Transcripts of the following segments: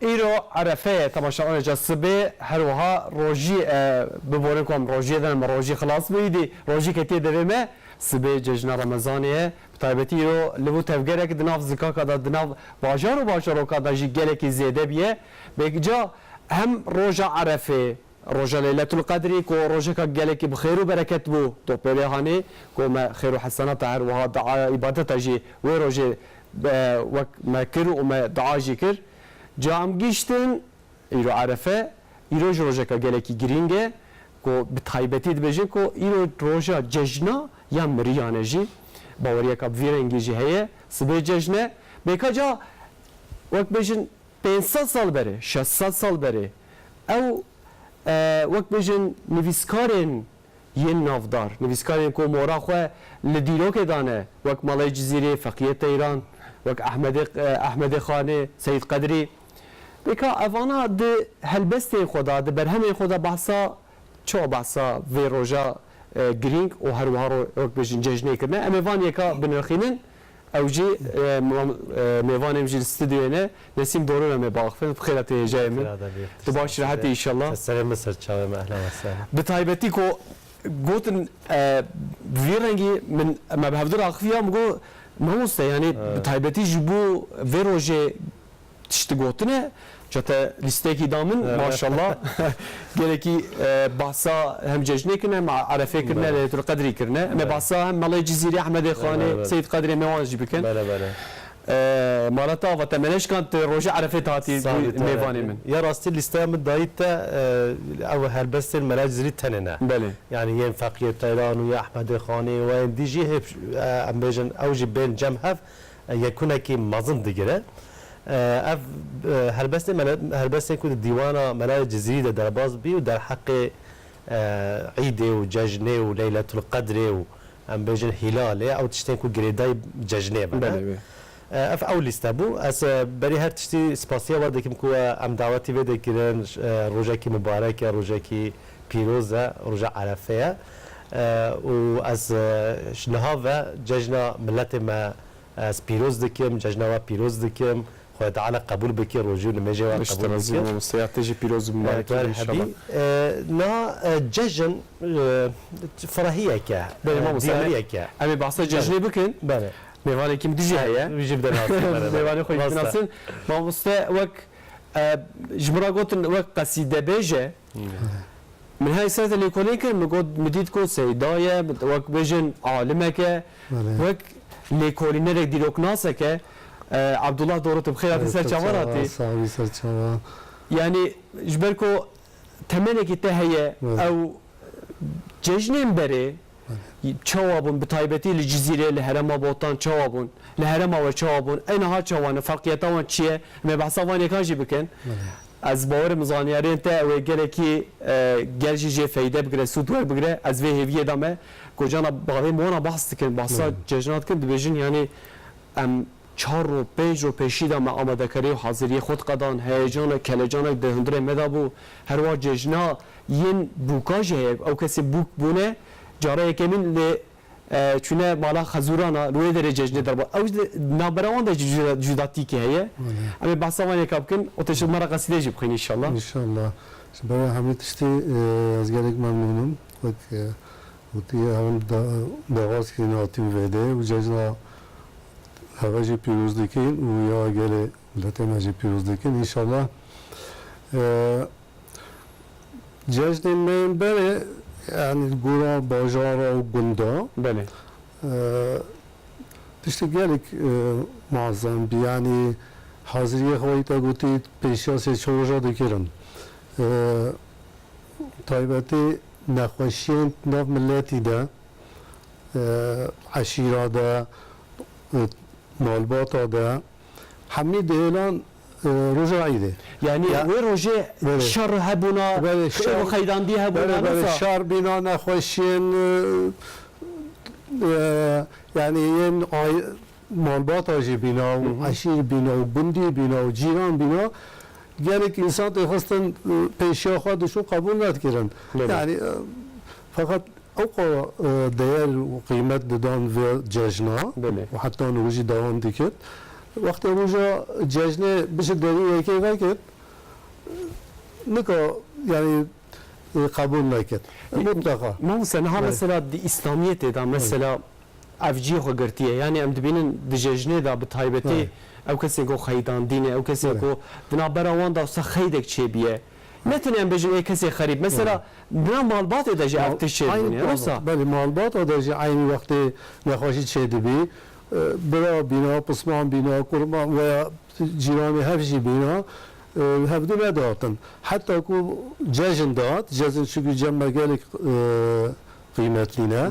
ایرو عرفه تماشا آن جسبه هر وها روجی ببورن کم روجی دارم روجی خلاص بیدی روجی کتی دویمه سبه جشن رمضانیه بتایبتی ایرو لبو تفگره که دناف زکا کدا دناف باجار و کدا جی گله کی زیاده بیه بگجا هم روجا عرفه روجا لیلت القدری کو روجا که گله کی بخیر و برکت بو تو پیله هانی کو ما خیر و حسنات هر وها دعا عبادت جی و روجی وک ما کر و ما دعا جی کر جام گیشتن ایرو عرفه ایرو روجا که گله کی گرینگه کو بتایبتی دبیجن کو ایرو روجا جشنا یا مریانه جی باوریا که ویرنگی جی هیه سبه جشنه بکجا وقت بیشن 500 سال بره 600 سال بره او وقت بیشن نویسکارن یه نافدار نویسکارن که مورا خواه لدیرو که دانه وقت مالای جزیره فقیت ایران وقت احمد خانه سید قدری بکا افانا ده هلبسته خدا ده برهم خدا بحثا چو بحثا وی روژا گرینگ و هر وها رو وقت بیشن جشنه کرنه امیوان یکا بنرخینن او جي ميوان امجي الاستوديو هنا نسيم دورنا ما باخفن بخيرات جاي من تباش راحتي ان شاء الله السلام مصر تشاوم اهلا وسهلا بتايبتيكو قوتن فيرنجي من ما بهبدر اخفيها مقول موسى يعني بتايبتي جيبو فيروجي تشتغوتنا جاتا لستيكي دامن ما شاء الله قالكي بحصا هم ججني كنا مع عرفه كنا ليلة القدر كنا ما بحصا هم مالي جزيرة احمد خاني سيد قدري ميوان جي بكن بلا بلا مالتا وتمنش كانت روجة عرفه هاتي ميواني من يا راستي لسته من دايتا او هالبس الملاج زري تننا بله يعني ين فقيه تيران ويا احمد خاني وين دي جي ام بيجن او جي بين جمهف يكون كي مازن دغره اف هلبس يكون الديوانه ملاج جزيره درباز بي ودر حق عيدي وججني وليله القدر ام بيجن هلال او تشتين كو جريداي ججني بله اف اول استابو اس بري هر تشتي سپاسيا ودكم كو ام دعوتي بده كيرن روجاكي مبارك روجاكي بيروزا روجا عرفه و از شنهاوه ججنا ملت ما از پیروز دکم ججنا و پیروز دکم خدا تعالی قبول بکی روجو نمیجه و قبول بکی سياتي بيروز مبارك ان شاء الله نا ججن فرحيه كه دياريه كه امي بحث ججني بكن بله ميواني كيم ديجي هيا بيجيب دنا ميواني خوي بناسن ما مستا وك جمرا قوتن وك قصيده بيجه من هاي السنه اللي يكون يمكن نقول مديدكو سيدايه وك بيجن عالمك وك ليكولينرك ديروك ناسك عبد الله دورت بخير تسال شاوراتي صاحبي سرچاوا يعني جبركو تمنك تهيا او ججنين بري چوابون بتایبتی لجزیره لهرم بوتان چوابون لهرم و چوابون اینها چوان فرقیت وان چیه ما بحثا وان یکاجی بکن از باور مزانیارین تا و گلکی گلجی جه فایده بگیره سود ور بگیره از وی هویه دامه کجانا باقی مونا بحث کن بحثا ججنات کن دبیجن یعنی ام 4 و 5 رو پیشیده ما آماده کاری و حاضری خود قدان هیجان کلجان دهندره مدابو هر وا ججنا ین بوکاج او کسی بوک بونه جاره کمین ل چونه مالا خزورانا روی در ججنه در با او نابراوان در جداتی که هیه اما بحثا وانی کاب کن و تشد مرا قصیده جب خین انشالله انشالله برای همه تشتی از گرگ ممنونم و همون دواز که ناتیم ویده و ججنا هوا جی پیروز دکین و یا گل ملت ما جی پیروز دکین انشالله جشن من بره يعني القرى باجارة وقندا بله تشتغلك معظم يعني حاضرية خويتا قلتي بيشاسي شوجا دكيرن طيبتي نخوشين ناف ملاتي دا عشيرة دا مالباتا دا حمي دهلان روجا عيده يعني وين روجا شر هبونا شر خيدان دي هبونا شر بنا نخوشين يعني ين مالبات آجی بنا و عشیر بنا و بندی بنا و جیران بنا گرک انسان تخواستن پیشیا خودشون قبول نکردن يعني فقط اوقا ديال وقيمات دان في جاجنا وحتى نوجي دوام ديكت وقتی روزا جشن بشه داری یکی وقت نکا یعنی قبول نکرد مطلقا ما مثلا مثلا دی اسلامیت دا مثلا افجی خو گرتیه یعنی ام دبینن د ججنه دا به تایبتی او کسی کو خیدان دینه او کسی کو دنا براوان دا سه خیدک چی بیه مثلا ام بجن ای کسی خریب مثلا دنا مالبات دا جه افتش دنیا راسا بله مالبات دا جه عین وقتی نخواشی چه دبی برا بینا پسمان بینا قربان و جیران هفجی بینا هفدو نداتن حتی کو جشن داد جشن çünkü cemma gelik kıymetliğine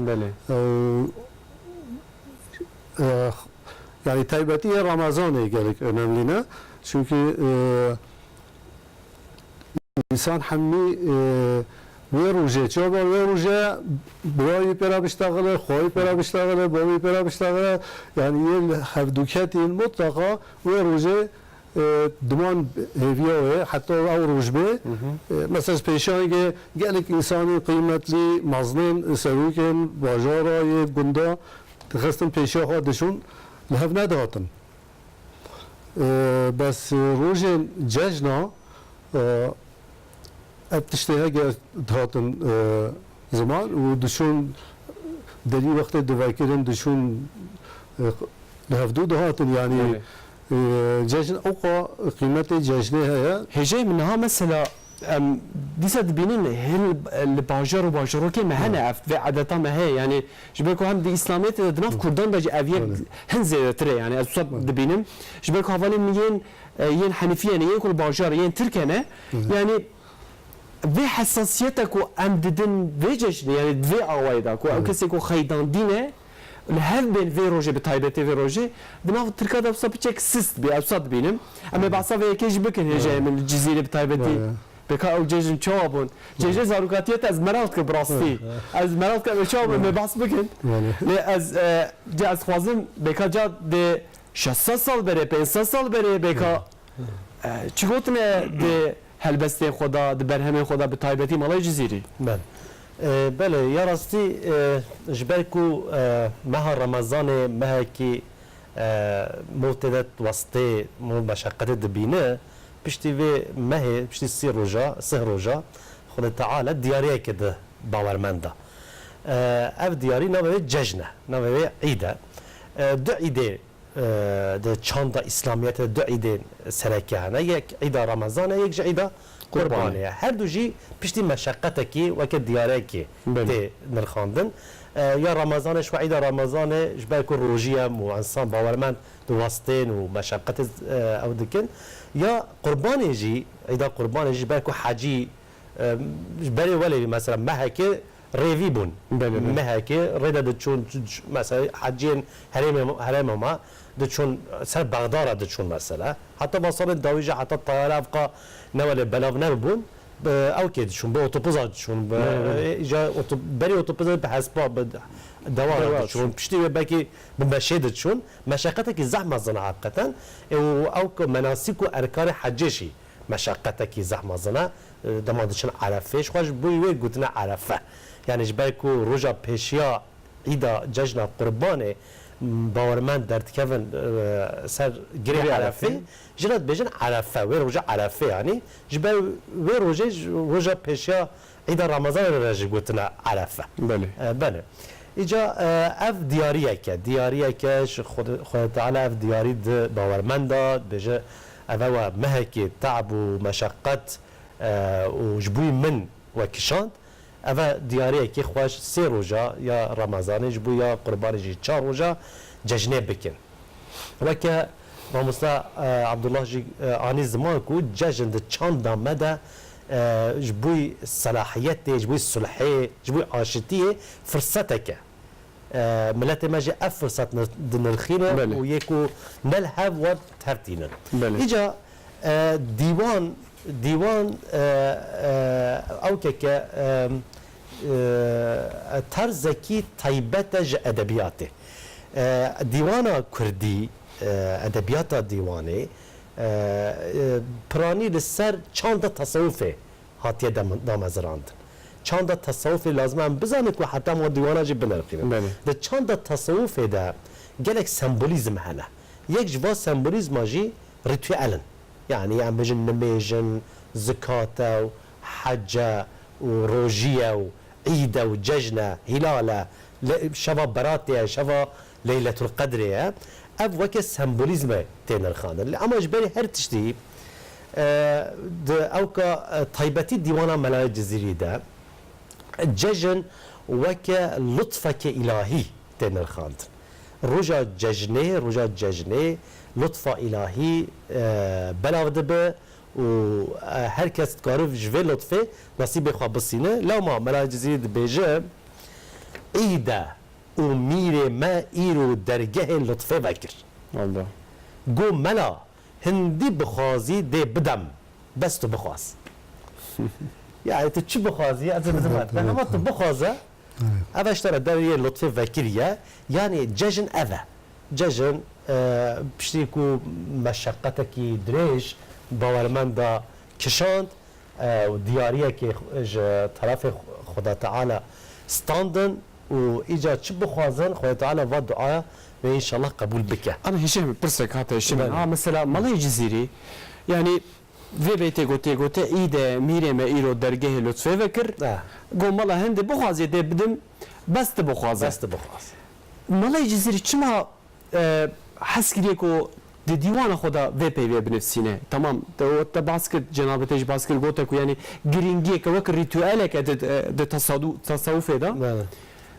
yani taybetiye Ramazan'a gelik önemliğine çünkü insan hammi ve ruje çaba ve ruje burayı pera biştagılı, xoy pera biştagılı, boyu pera biştagılı yani yel hevduketin mutlaka ve ruje دمان هیویه حتی او روزبه مثلا پیشانی که گلیک انسانی قیمتلی مزنین سروکن باجارای گندا تخستن پیشه خودشون لحف نداتن بس روز جشنا ابتشتها دهاتن زمان و دشون دلی وقت دوایکرن دشون لحف دو دهاتن یعنی جشن اوقا قیمت جشنه هيا هجي منها مثلا ديسا دبينين هل الباجر وباجرو كي ما هنا في عادة ما هي يعني جبالكو هم دي اسلاميت دناف كردان دجي افيك هنزي تري يعني اصاب دبينم جبالكو هفالي مين ين حنفيه ين كل باجر ين تركنه يعني في حساسيتك ام ددن في جشن يعني في اوايدك او كسيكو خيدان دينه لهذا بين فيروجي بتايبتي فيروجي دماغ تركا دا بصا بتشيك سيست بي ابصاد بينم اما بعصا في كيج بكن هي من الجزيره بتايبتي بكا او جيجن تشوبون جيجن زاروكاتيت از مرات كبراستي از مرات كبشوب ما بعص بكن لي از جا از خوازم بكا جا دي 60 سال بري 50 سال بري بكا چيغوتنا دي هلبستي خدا دي برهم خدا بتايبتي مالای جزيري بله یا راستی جبرکو ماه رمضان ماه کی معتدت وسطی مشقت دبینه پشتی و ماه پشتی سه روزا خود تعالی دیاریه کده باورمنده اف دیاری نوه جشنه نوه عیده دو عیده ده چند اسلامیت دو عیده سرکیانه یک عیده رمضانه یک عیده قربانه هر دو جی پشتی مشقته کی و که دیاره کی تی نرخاندن یا رمضانش و عید رمضان جبال کن روجیه و انسان باورمند دو واسطین و مشقت او دکن یا قربانه جی عید قربانه جی جبال کن حجی جبالی ولی مثلا مهکه ریوی بون مهکه ریده دچون مثلا حجین حرم ما دچون سر بغداد دچون مثلا حتی باصل داویجه حتی طیاره افقا نوال بلاغ نبون او که دچون به اتوبوس دچون جا بری اتوبوس به حساب دوار دچون پشتی بکی بمشي دچون مشقتك زحمه زنا حقیقتا او مناسک و ارکان حجشی مشقتك زحمه زنا دمادشن عرفه خوش بوی گوتنا عرفه یعنی جبایکو روزا پیشیا ایدا جشن قربانه باورمند در تکون سر گری عرفه جلد بجن عرفه و روزا عرفه یعنی جبر و روزا پیشیا عید رمضان رج گوتنا عرفه بله ایجا اف دیاریه که خود تعالی اف دیاری باورمند داد بجه اوه مهکی تعب و مشقت و جبوی من و کشاند اوه دیاریه که خوش سه روزا یا رمضان جبو یا قربان جی 4 روزا جشنه بکن وکه راموسا عبدالله جی آنی زمان کو جشن ده چند دامده جبوی صلاحیت جبوی صلحه جبوی عاشتیه فرصته که ملت ماجي اف فرصت نرخينه ويكو نلهب وترتينا اجا ديوان او كا ترزكي طيبتج ادبياته ديوانا كردي ادبيات ديواني براني للسر چند تصوفه هاتيه دامزراند چند تصوف لازم هم بزنید که حتی ما دیوانه جی بنرخیم ده چند تصوف ده گلک سمبولیزم هنه یک جوا سمبولیزما جی ریتوالن یعنی ام بجن نمیجن زکات و حج و روجیه و عید و جشن هلاله شوا براتیه شوا لیلة القدر اف وک سمبولیزم تینر خانه اما اجباری هر تشتی اوكا طيبتي ديوانا ملاي الجزيري ده ججن وك لطفك إلهي تنر خاند رجا ججني لطفة إلهي بلاغ دبه و هر کس تقارف جوه لطفه نصیب خواه بسینه لو ما ملاي الجزيري ده بيجه ايدا و ميري ما ايرو درگه لطفه وكر الله گو ملا هندی بخوازی دی بدم بس تو بخواز yani تو چی بخوازی از بدم ben ama تو بخوازه اوش ترى دریه لطفه وکریه yani ججن اوه ججن پشتی کو مشقتکی دریش باورمند دا کشاند و دیاریه که طرف خدا تعالی ستاندن و ایجا چی بخوازن خدا تعالی و دعا ve inşallah kabul bike. Ana hişem pirsek hata hişem. Ha mesela Malay Ceziri yani ve beyte gote iyi de mireme iro dergehe lütfe vekir. Go mala hende bu xazi de bidim best bu xazi. Best bu xazi. Malay Ceziri çima haskiriye ko de divana xoda ve peyve benefsine. Tamam. Te basket cenabete basket gote ko yani giringiye ka vek ritüele ka de tasavvuf eda.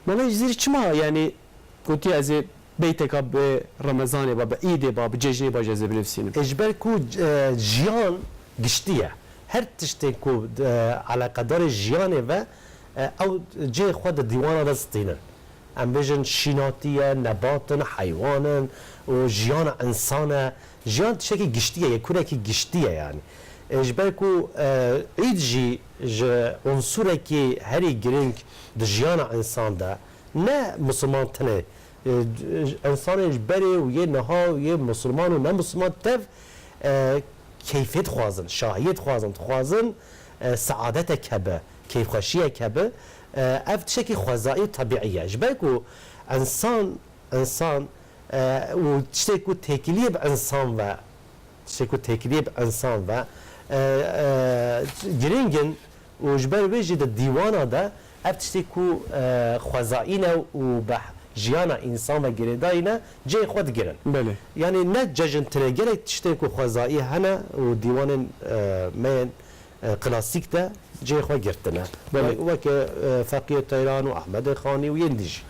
Malay Ceziri çima yani gote az بيتك برمضان باب عيد باب جشن با جزء بنفسين اجبر كو جيان قشتيه هر تشتي كو على قدر جيان و او جي خود ديوان رستينن ام بيجن شيناتيه نباتن حيوانا وجيان انسان جيان تشكي قشتيه يكون كي قشتيه يعني اجبر كو عيد جي عنصر كي هري جرينك دجيان انسان ده نه مسلمان تنه انسان اجبری و یه نها و یه مسلمان و نه مسلمان تف کیفیت خوازن شاهیت خوازن سعادت کبه کیف خوشیه کبه اف تشکی خوازایی طبیعیه اجبری کو انسان و تشتی کو تکلیه به انسان و گرینگن و اجبری بیجی ده دیوانا ده اف تشتی کو خوازایینه و به جیانا انسان و گریداینا جای خود گرن بله یعنی نه ججن ترگره تشتی کو خوازایی هنه و دیوان من کلاسیک ده جای خود گرتنه بله و که فقیه تهران و احمد خانی و یندیش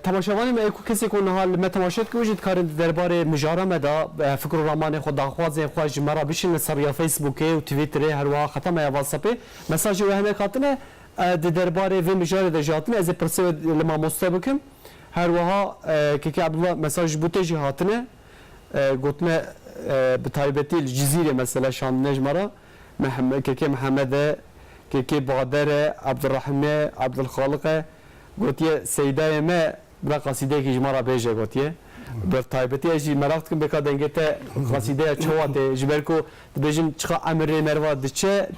تماشاوانی ما اکو کسی کنه حال ما تماشات که وجود کار درباره مجاره مدا فکر رمان خدا خواز خواج مرا بشین سر یا فیسبوک و توییتر هر وا ختم یا واتساپ مساج و همه خاطنه درباره و مجاره دجاتنه از پرسه لما مستبکم هر وها که عبدالله مساج بوتجی هاتنه گفتنه بتایبتی الجزیره مثلا شان نجمرا محمد که محمد که بادر عبدالرحمن عبدالخالق گوتیه سیدای ما بر قصیده کی جمارا بیجه گوتیه بر تایبتی اجی مرافت کن بکا دنگته قصیده چوات جبر کو بیجن چخا امر مروا دچه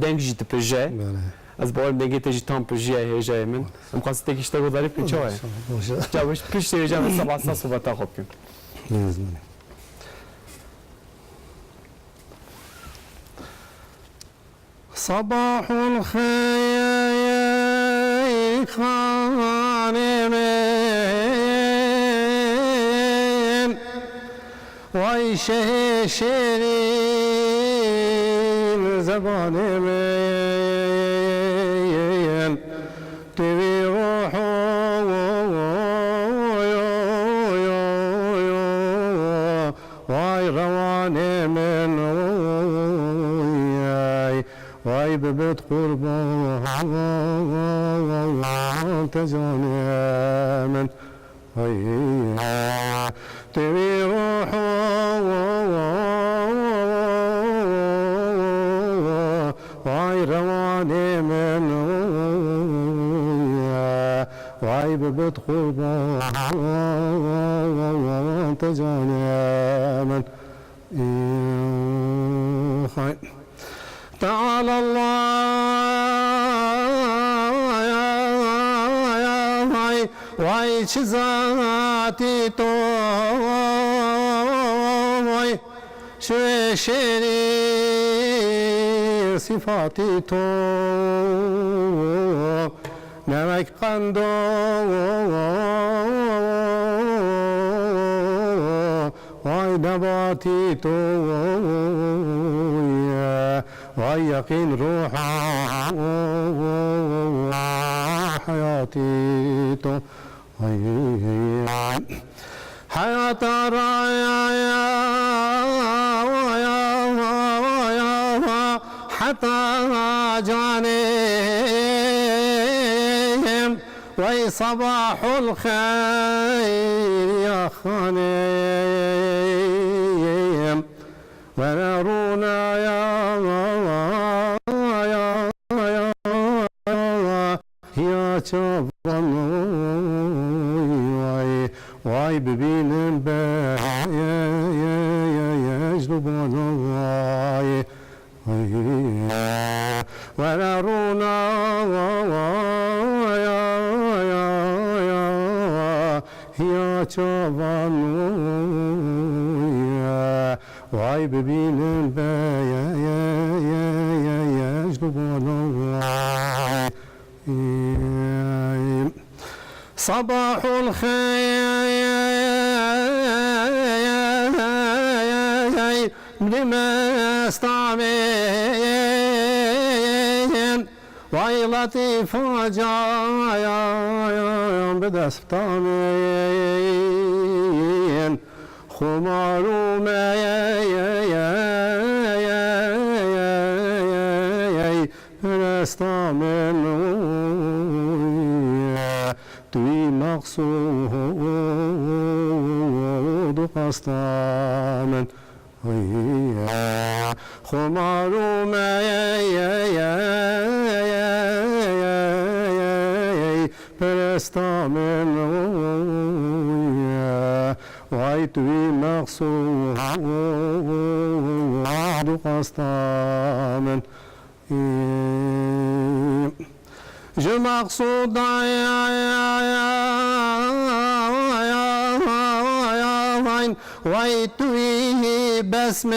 دنگ جیت پجه از باور دنگته جی تام پجه هجای من ام قصیده کی اشتغل داری پیچوه جاوش پیش سیجا صبح صبح تا خوب کن صباح الخير خانمين وعيشه شيرين زبان من تبي روحه واي رواني من واي ببيت قربان تجاني من تبي روح واي رواني من واي ببيت قربان تجاني من تعالى الله واي شزاتي تو چشری صفاتی تو نمک قند وای نباتی تو وای یقین روح حیاتی تو حیات رایا حتى جانهم وي صباح الخير يا خانم ونرونا يا شبان واي ببينم يجلبون واي ونرونا يا شبان واي ببينم يجلبون واي صباح الخير لما استعمين واي لطيف جايا بدستامين خمارو ما استعمين توی مقصود قصدامن خمارو پرستامن وای توی مقصود قصدامن جو مقصود وای توی بسم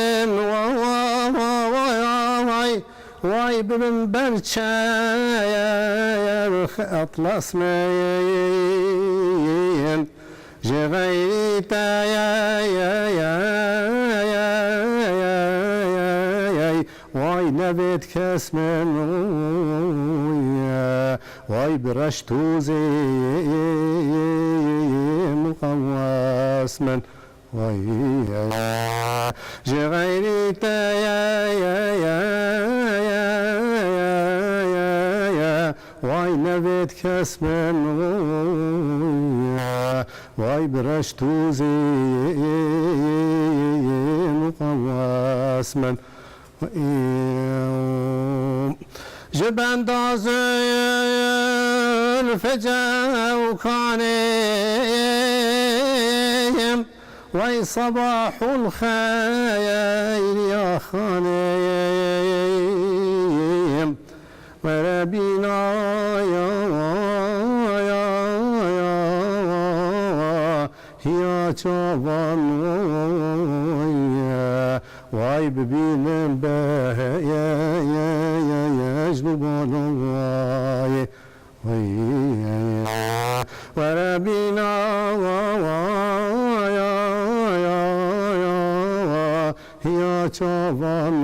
وای ببن برچه اطلس مین جغیری وای نبید کس من وای برش توزی مقواس من وای جغیری وای نبید کس من وای برش توزی مقواس من جبنداز الفجا وخانم وي صباح الخير يا خانم وربينا يا شبان واي ببينم به يجلبون واي وربينا يا شبان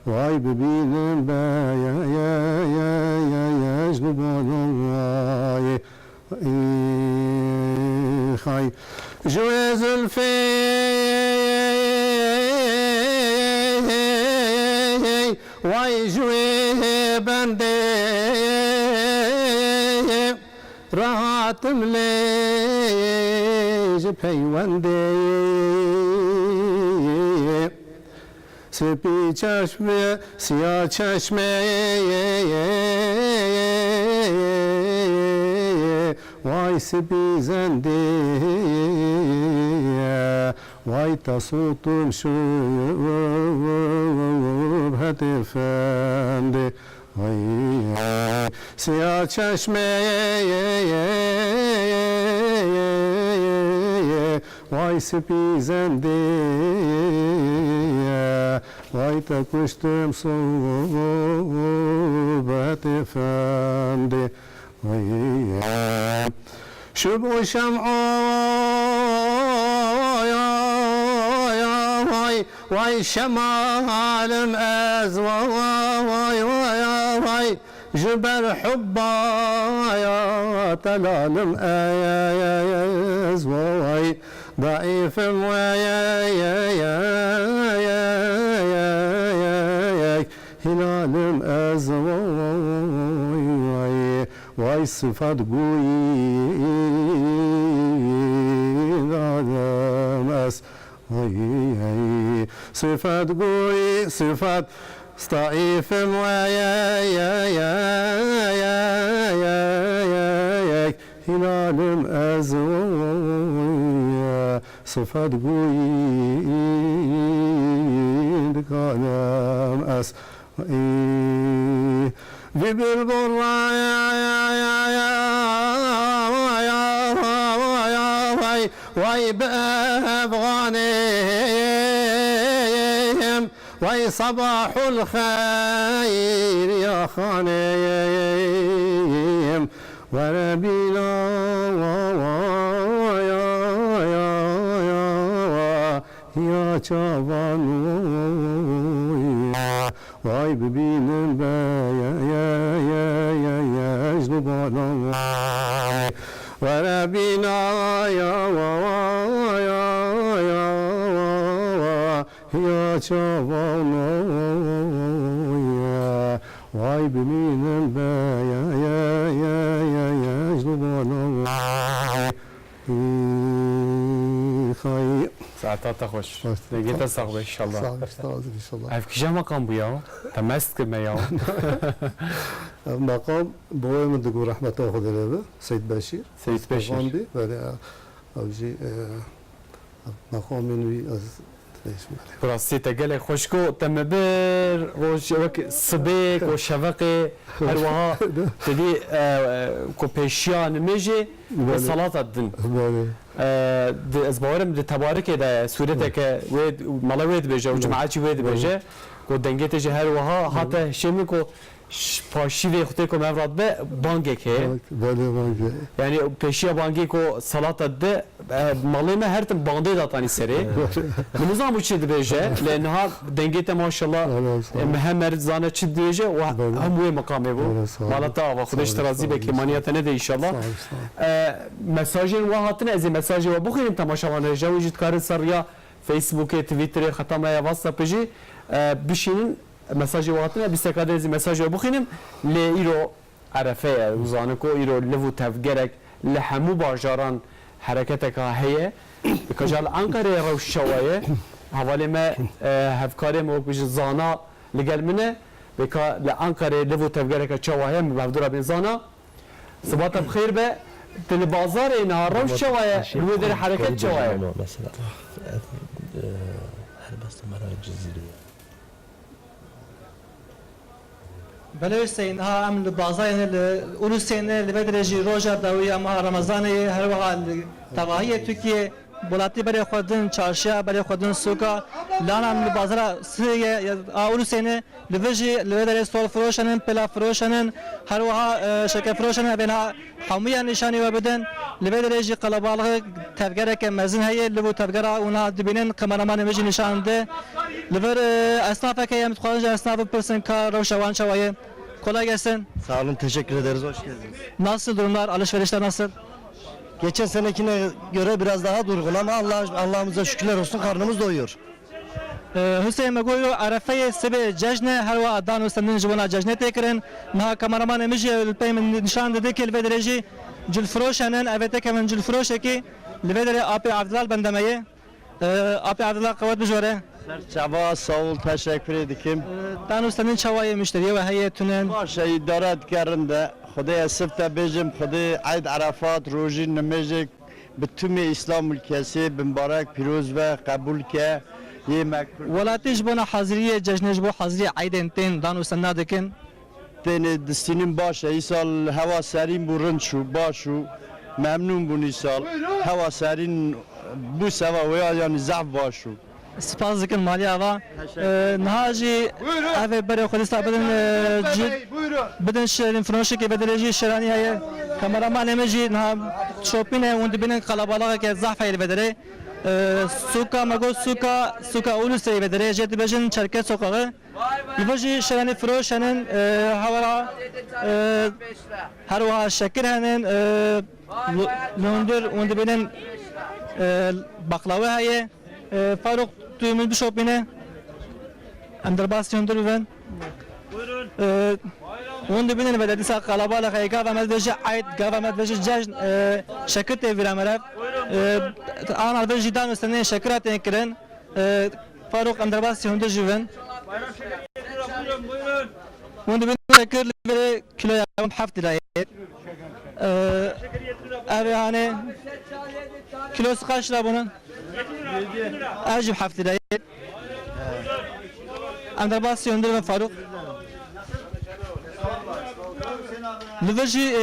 واي ببينم به يجلبون واي خاي جوز الفي واي جوي بندي راحت مليج بيوندي سپی چشم سیاه چشمه وای سپی زنده وای تصوت شبهت فنده وای سیاه چشمه vay sepizende vay takmıştım sohbet efendi vay şu bu vay vay şemalim ez vay vay جبر حبا يا تلالم أزواي ضعيف هلالم أزواي واي صفات قوي غادم أس صفات قوي صفات ضعيف هلال أزوايا صفات قويد كلام أس واي بأفغانهم واي صباح الخير يا خانم وربينا يا شابان واي ببين يا جنوبنا وربينا يا شابان واي بمين يا جنوبنا خاي ساعتها خوش لقيت الصغبة إن شاء الله صعب ان شاء الله عارف كيف مقام بيا تمسك بيا مقام بوي من دقور رحمة الله خدرابه سيد بشير سيد بشير غاندي ولا اوجي مقام منوي از براسي تقلق خوشكو تم بير روش وك صبيك وشفقي هروها تدي كو بيشيان ميجي وصلاة الدين دي ازبارم دي تبارك ده سورتك ويد مالا ويد بيجا وجماعتي ويد بيجا كو دنگيت جه هروها حتى شمي كو پاشی وی خودی کو مفرد به بانگی که یعنی پیشی بانگی کو صلات ده مالی ما هر تن باندی داتانی سری منظم وچی دیجه لانها دنگیت ماشاءالله مهم مرد زانه چی دیجه و هم وی مقامه بو مالتا و خودش ترازی به کمانیت نه ان شاء الله مساجین و هاتن از مساجی و بخوریم تماشاوانه جوجید کار سریا فیسبوک توییتر ختمه واتساپ جی بشینین مساجی واتنه بیستکاده از مساجی بخینم لیرو عرفه وزانکو ایرو لفو تفگرک لحمو باجاران حرکتک هیه بکجال انقره روش شوایه حوالی ما هفکاری ما بج زانا لگل منه بکا لانقره لفو تفگرک شوایه مبادره بین زانا صباح بخیر به تل بازار اینها روش شوایه لو در حرکت شوایه مثلا هر بس مرای جزیره بله حسین ها ام بازار اولوسین لبدرجی روزا داوی اما رمضان هر وقت تواهی ترکیه بلاتی برای خودن چارشیا برای خودن سوکا لان ام بازار سه اولوسین لبجی لبدر استول فروشنن پلا فروشنن هر وقت شرکت فروشنن بنا حامیه نشانی و بدن لبدرجی قلبالغ تفگره که مزن هی لبو تفگره اونا دبینن کمرمان مجی نشانده لبر اسنافه که یمت خواهد اسناف پرسن کار رو شوان شوایه kolay gelsin. Sağ olun, teşekkür ederiz. Hoş geldiniz. Nasıl durumlar? Alışverişler nasıl? Geçen senekine göre biraz daha durgun ama Allah'ımıza şükürler olsun, karnımız doyuyor. Hüseyin Megoyo Arafa'ya sebe cejne her va dan üstünden jibuna cejne tekrin. Naha kameraman emiş peymen nişan dedi ki lvedreji cilfroşanen evete kemen cilfroşeki lvedre api Abdülal bendemeye api Abdülal kavat bijore. Çaba sağ ol, teşekkür ederim. Dan üstünden çavaya müşteriye ve heyetünen. Başa idare karında Xudaya sifte bejim Xudaya Eid Arafat roji nemejek bütün İslam ülkesi mübarek piroz ve kabul ke yemek. Velatı jibuna haziriye cejne jibu haziriye Eid'in ten dan üstünden dekin. Tene destinin başa isal hava serin burun şu başu memnun bu nisal hava serin بو سوا ویا یعنی ضعف باشو سپاس دکن مالی آوا نهاجی اوه برای خودستا بدن شرین فرانشی که بدرجی شرانی های کامرامان امجی نه شوپینه اون دبینن قلبالاغه که ضعف های بدره سوکا مگو سوکا اولوسی بدره جد بجن چرکه سوکاغه یوجی شرانی فروشنن هورا هر وها شکر هنن لوندر اون دبینن baklava haye Faruk duyumuz bir şopine Amderbas yöndür ben onun dibine belediye sak kalabalık haye government veje ait government veje caj şakır tevira merab an arda jidan üstüne şakıra tenkiren Faruk Amderbas yöndür jüven onun dibine şakır ve kilo yapım hafta lirayı abi hani kilosu kaç lira bunun? Acib hafta lirayı. Amderbas yöndür ve Faruk. Liverji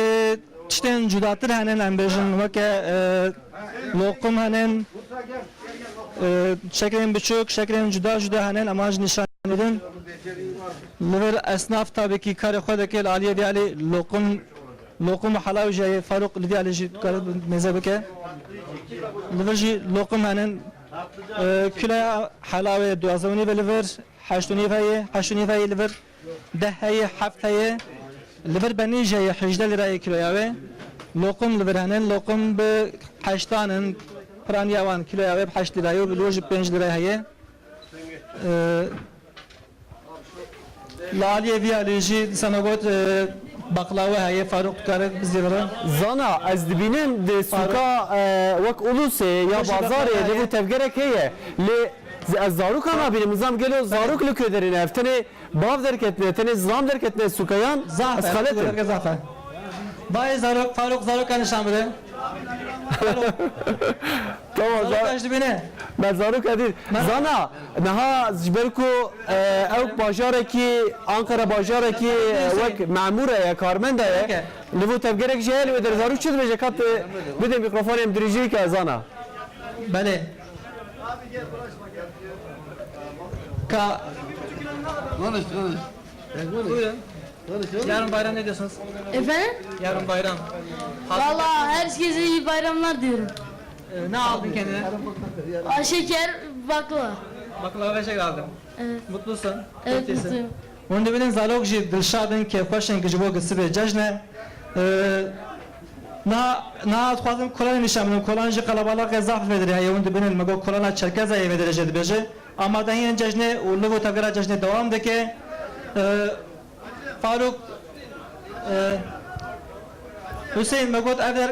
çten judatır hanen ambejin vake lokum hanen şeklen birçok şeklen juda hanen amaj nişan edin. Liver esnaf tabii ki kare xodaki aliye diyali lokum halav jay Faruk diyali jit kar mezebeke. Liverji lokum hanen kilo halave duazoni ve liver haştuni fayi liver dehayi haftayi liver beni jay hijde liraya kilo yave lokum liver hanen lokum be haştanın pranyavan kilo yave 8 liraya ve loji 5 liraya haye laliye viyaloji sana got baklava haye Faruk karek bizlere Zana ez dibinin de suka vak uluse ya bazarı de bu tevgerek heye le ez zaruk ama bir nizam gelo zaruk lüköderin eftene bav derketne tene zam derketne sukayan zafer ez khaletin zafer bay Faruk zaruk nişan bile tamam zaruk kaç dibine ben zaruk edin zana naha zberku ev bajareki Ankara bajareki vak mamura ya karmenda ya le bu tevgerek jehel ve der zaruk çid beje kat bir de mikrofonum dirici ki zana bale ka Buyurun. Yarın bayram ne diyorsunuz? Efendim? Yarın bayram. Valla herkese iyi bayramlar diyorum. Ne aldın kendine? Şeker, baklava. Baklava ve şeker aldım. Evet. Mutlusun. Evet Mutlusun. mutluyum. Onun dibinin zalog jî dilşadin ki xoşin ki ji bo gisibe cejne na xwazim kolan nişan bidim kolan jî qelebalak zaf vedire heye onun dibinin me got kolana çerkeza ye vedire jê dibêje amadehiyen cejne û li bo tevgera cejne dewam dike Faruk Hüseyin me got ever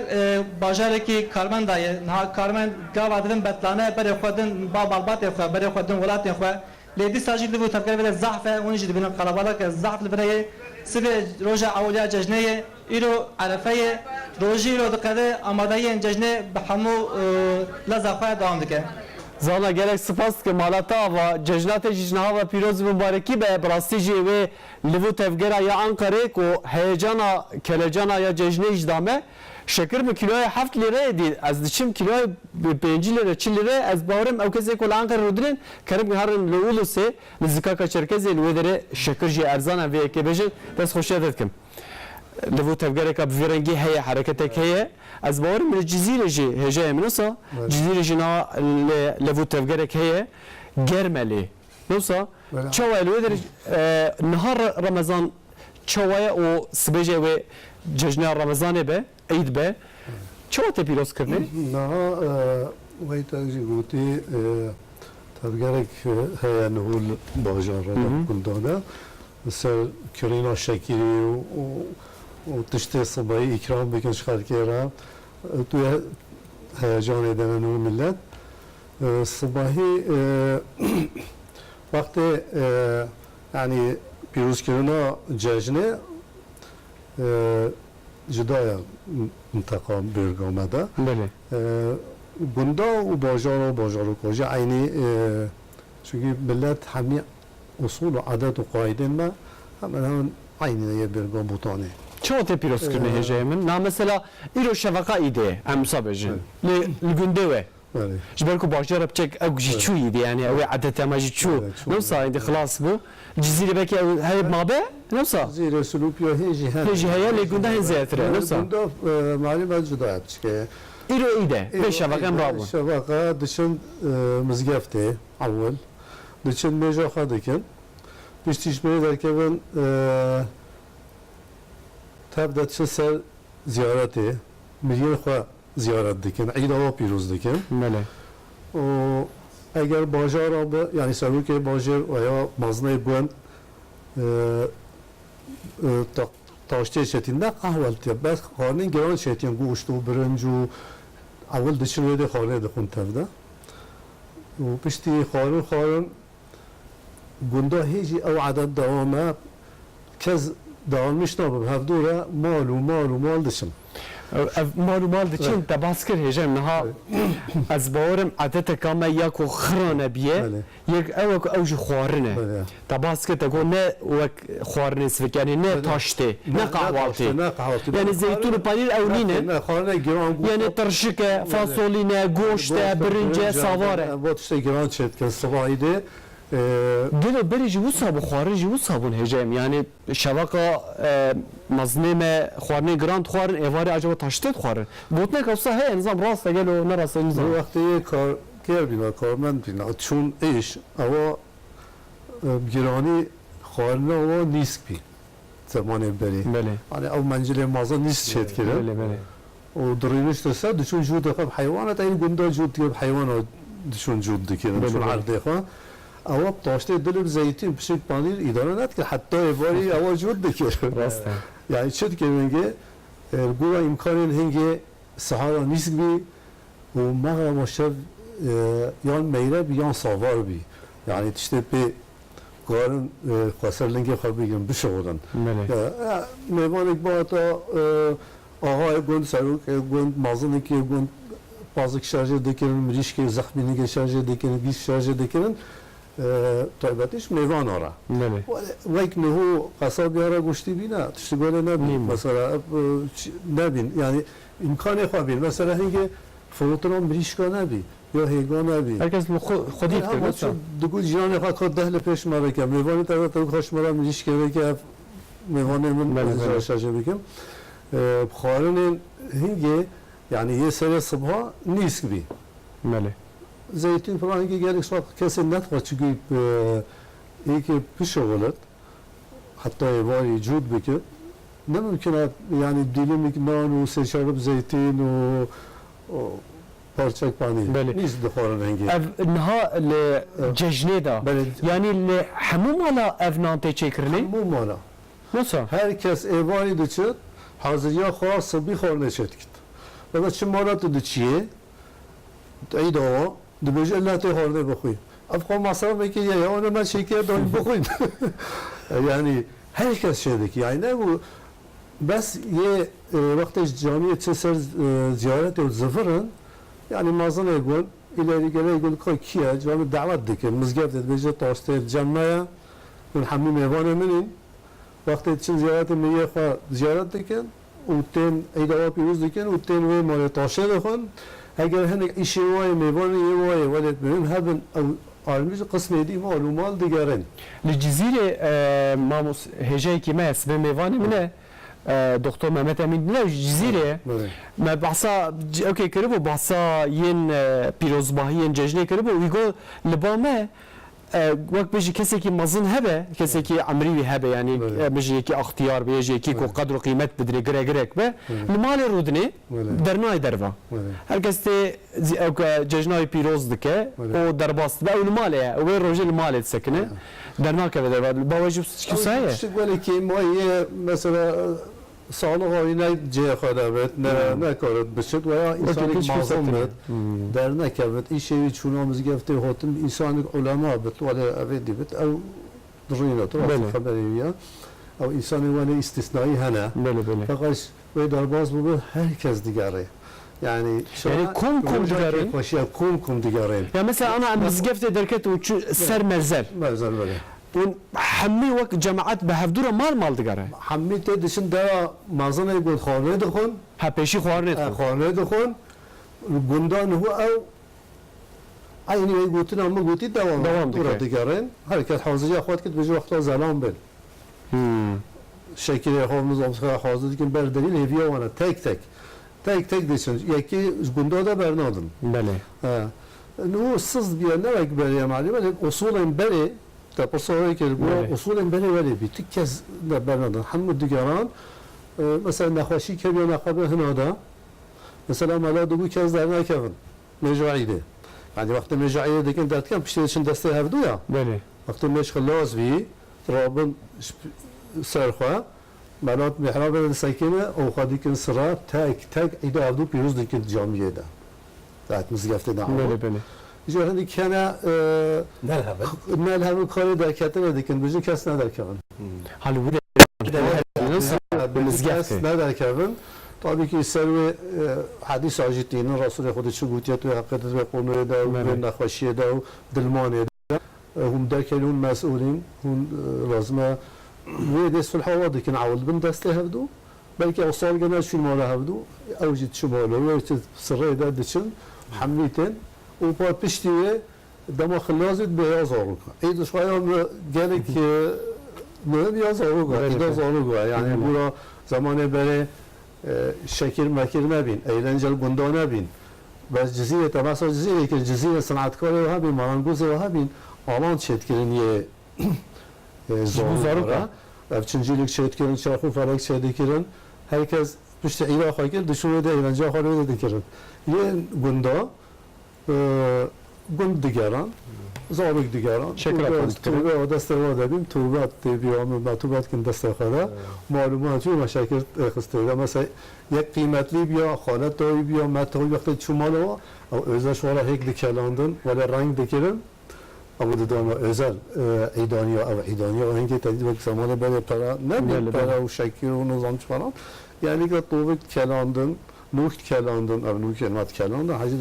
bajarekî karmenda ye niha karmen gava dibin betlane berê xwe din ba balbatê xwe berê xwe din welatên xwe Ledi sajid li bu tevgera vede zahfe onun jî dibinin qelebalak zaf li bireye sibê roja awliya cejneyê îro erefeyê rojî îro diqede amadeyên cejnê bi hemû leza xwe dewam dike Zana gerek spas ki malata ve cejnate jijnaha ve piroz mübareki be brastici ve livu tevgera ya Ankara ko heyecana kelecana ya cejne ijdame şeker mi kiloya 7 lira değil az dişim kiloya 5 lira 2 lira az bağırım o kese ko Ankara rudrin karım harın luluse lizika ka çerkeze lüvedere şeker ji erzana ve ekebeje des hoş edetkim livu tevgera ka birengi heye hareketek heye از باور من جزیره جی هجای منوسا جزیره جنا لفو تفجرك هي جرملي نوسا شو الودر نهار رمضان شوية او سبجة و جشن رمضان به عيد به شو تبيروس كرني؟ نه وای تاجی گویی تفگرک هی نهول باجار را کندانه مثل کرینا شکری و تشتی صبایی اکرام بکن شخارکیرا توی هیجان ادن و ملت صباحی وقتی یعنی پیروز کردن جشنه جدای منطقه برگامده بله بندا و باجار و کجا عینی چون ملت همه اصول و عادت و قاعده ما همه عینی یه برگام بوتانه شو تبيروس كرني هجای من نا مثلا إيرو شفقة إيده هم صابجين لجندوه بله جبركو باجر بچك او جي چوي دي يعني او عدت ما جي چو چو. نوصا عند خلاص بو الجزيره بك هاي ما به نوصا زیر سلوک یا هیچی هم هيجي هيا اللي قلنا هي زيتره نوصا بنده معلومات جدا هست که ايرو ايده بيش كم رابون شبکه دشن مزگفته اول دشن میجا خادکن پیشتیش میره در که من تبدأ سر زیارته میلیون خواه زیارت دکن عید آوا پیروز دکن بله و اگر باجار آبه یعنی سلوک باجر و یا مزنه گوند تاشته شتین نه اول تیه بس خانه گران شتین گوشت و برنج و اول دشن ویده خانه دخون تبده و پشتی خانه گنده هیچی او عدد دوامه کز دوامش نبود هفدوره مال دشم مال دچين تباسكر هجم نها از باورم عادت كما ياكو خرانه بيه بله. يك اوك اوج خوارنه بله. تباسكر تقول نه وك خوارنه سفك يعني نه تاشته نه قهواتي نه قهواتي يعني زيتون وبانيل اولينه نه خانه گران گوشت يعني ترشكه فاصولينه گوشته برنجه ساواره با تشته گران شد که صباحیده دلو بريجي وصابو خارجي وصابو هجم يعني شبكه مظلمه خوارنه جراند خوارن ايواري عجبه تاشته خوارن بوتنا كوسا هي نظام راس قالوا نراس دو نظام وقتی کار کر بینا کارمند بینا چون ایش اوا گرانی خانه و نیست بی زمان بری بله يعني او منزل مازن نیست شد كده بله بله ودرينش تسد شون جود خب حيوانات اي گنده جود كده حيوانات شون جود كده بله شون بله. عرض خو او طاشته دل زيتون بشك بانير اداره نت که حتی باری او جود كده راسته يعني شد که میگه گویا امکان هنگه سهارا نیست بی و ما مشب یان میره بی یان ساوار بی یعنی تشته به قارن خسر لنگه خواب بگم بشودن بله میوانک با تا آقای گوند سروک گوند مازنی که گوند پازک شارژ دکن مریش که زخمی نگه شارژ دکن گیس شارژ دکن طایبتش میوان آره بله ويك هو قصاب يارا قشتي بينا تشتغل نبين نيم. مثلا نبين يعني امكان يخابين مثلا هيك فوترون بريشكا نبي يا هيغا نبي herkes خودی هم کرد دقول جيران خود ده لپیش ما بكم ميوان تا تو خوش مرا مریش که بك ميوان من بله، بله. شاشه بكم بخارن هيك يعني هي سنه صبح نيسك بي بله زيتون falan هيك جالك صوت كاس نتخه تجيب هيك بشغلت حتى يبغى يجود بك نه ممكن يعني ديلمك نان وسشرب زيتون و پارچک پانی بله. نیست دخورن هنگی اف نها لججنه دا بله. يعني لحمو مالا اف نانتي چكرني مو مانا نصا herkes evani دچت حاضریا خواه صبی خور نشد کت بابا چه مانا تو دچیه ای دوا دبیج الله تو خورده بخوی افقا مصرف میگه یا اون من شکر دارم بخوین yani herkes şeydi ki yani ne bu bes ye vakti camiye çeser ziyaret et zaferin yani mazana yقول ileri gele يقول kiye cami davet dikin mizgaf dedi bize taşte camiye من حمیم ایوان منین وقتی چین زیارت میگه خواه زیارت دکن و تین ایدوا پیروز دکن و تین وی مال تاشه دخون اگر هنگ ایشی وای میوان یه وای ولد منین هبن آرمیز قسم دی معلومات دیگرن الجزيرة ماموس هجاي كي ماس بميفاني منه دكتور محمد امين لا الجزيرة ما بحصا اوكي كربو بحصا ين بيروزباهين ججني كربو ويقول لبامه وقت بيجي كسي مازن هبه كسي عمري هبه يعني بيجي كي اختيار بيجي كي قدر وقيمه بدري غريك به المال رودني درناي دربا هركستي ججناي بيروز دكه او درباست به المال او روج المال سكنه درناك به باوجب شو صحيح تقول لك ما هي مثلا sağlık oyuna cihe khadavet ne karat bişet veya insanlık mazlumet dernek evet işevi çunamız gefte hotum insanlık ulema bit vela evdi bit ev drina tuhaf haberiya ev insanlık vela istisnai hana fakat ve darbaz bu herkes digare yani kum digare başya kum digare ya mesela ana am bizgefte derket u ser merzel böyle حمي وقت جماعات بهفدورة مال دقاره حمي تدشن دا مازن يقول خانه دخون ها بيشي خوارنه خانه دخون گندان هو او عینی وی گوتن اما گوتی دوام دوام دکه. دورا دیگرن حرکت حاضری خود کد بجو وقتا زلام بل شکلی خواب نظام حاضر کن بر دلیل هیویا وانا تک دیشن یکی گنده دا برنادن بله نو سز بیا نوک بری معلومه ولی اصول بری تا پرسوری که بله. اصول بری ولی بی تو کس برنادن همون دیگران مثلا نخواشی که بیا نخواه هنادا مثلا ملا دو کس در نکردن مجاعیده يعني وقت مجاعية ديكن دات كان بشتريشن دستي هردويا بله وقت مش خلاص بي رابن سرخوا مالات محراب السكينة او خاديكن سرا تاك ايدا عبدو بيروز ديكن جامعية ده ذات مزقفت ده بله بله جو هندي كان نال هم كاري در كاتنا ديكن بجو كاس ندر كان حالا بوده كاس ندر كان طبعا که سر حدیث آجیتین رسول خود شگوتیت و حقیقت و قانون دا و نخوشی دا و دلمانه دا هم در کلون مسئولین هم لازمه و دست الحوادث کن عول بن دسته هفدو بلکه اصال جناش فی المال هفدو اوجد شماله و سر دا دچن حمیتن و بعد پشتیه دما خلازت به یازاروکا ایدو شاید گله که مهم یازاروکا ایدا زاروکا یعنی برا زمانه بره شکل مکر نبین ایلنجل گنده نبین بس جزیره تماسا جزیره که جزیره صنعتکار و هبین مارنگوز و هبین آلان چهت کرن یه زارو افچنجیلک چهت کرن چرخو فرق چهت کرن herkes پشت ایران خواهی کرد دشونه ده ایلنجا خواهی ده کرن یه گنده گند دیگران زارک دیگران توبه و دست رو دادیم توبه بیام و توبه کن دست خدا معلومات و مشاکل خسته مثلا یک قیمتی بیا خالت دایی بیا متوی وقتی چمالو او ازش ولا هیچ دکلاندن ولا رنگ دکرن او دادن ازل ایدانیا او ایدانیا و اینکه تدید وقت زمان بله پرا نمی پرا و شکل و نظام چفران یعنی که توبه کلاندن نوک کلاندن او نوک کلمات کلاندن حاجی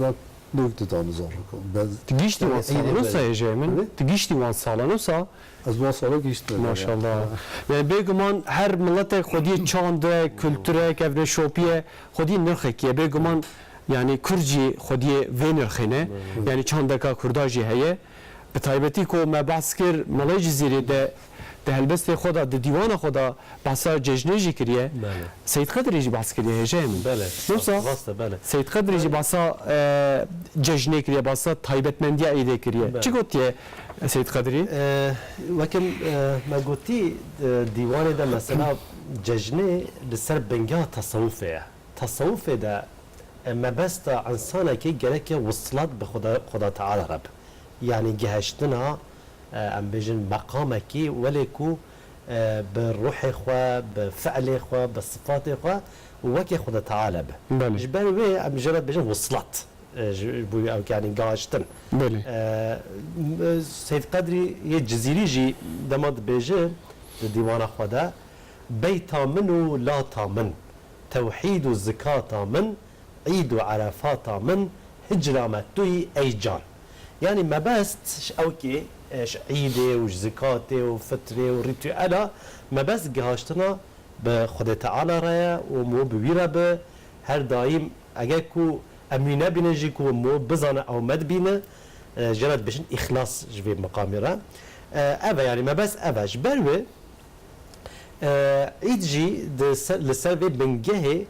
نوک دادن زارو کن تگیشتی وان سالانوسا یه جایمن تگیشتی وان سالانوسا از ما سالا گیشت ماشاءالله yani بگمان هر ملت خودی چانده کلتوره که افن شوپیه خودی نرخه که بگمان yani کرجی خودی و نرخینه yani چانده که کرداجی هیه به تایبتی که ما بحث کر ملای جزیره ده هلبست خدا ده دیوان خدا بحثا ججنه جی کریه سید قدری جی بحث کریه هجه من بله نفسه سید قدری جی بحثا ججنه کریه بحثا تایبتمندی ایده کریه چی گوتیه سید قدری؟ وكم ما قلتي ديواني ده مثلا ججني لسر بنجا تصوفه ده ما بس انسانه كي جرك وصلت بخدا تعالى رب يعني جهشتنا ام بيجن مقامك ولكو بالروح اخوه بفعل اخوه بالصفات اخوه وكي خدا تعالى به جبال وي ام جرب بيجن وصلت او يعني قاشتن بله سيد قدري يجزيري جي دمد بيجي ديوان خدا بيت من ولا تامن توحيد والزكاة من عيد وعرفات من هجرة متوي ايجان يعني ما بس اوكي عيدي وزكاتي وفطري وريتوالا ما بس قاشتنا بخدا تعالى رايا ومو بويرا به هر دايم اجاكو امينه بينجي كو مو بزانه او مد بينه جرد بشن اخلاص جوي مقامره ابا يعني ما بس ابا جبروي ايدجي لسبب بنجه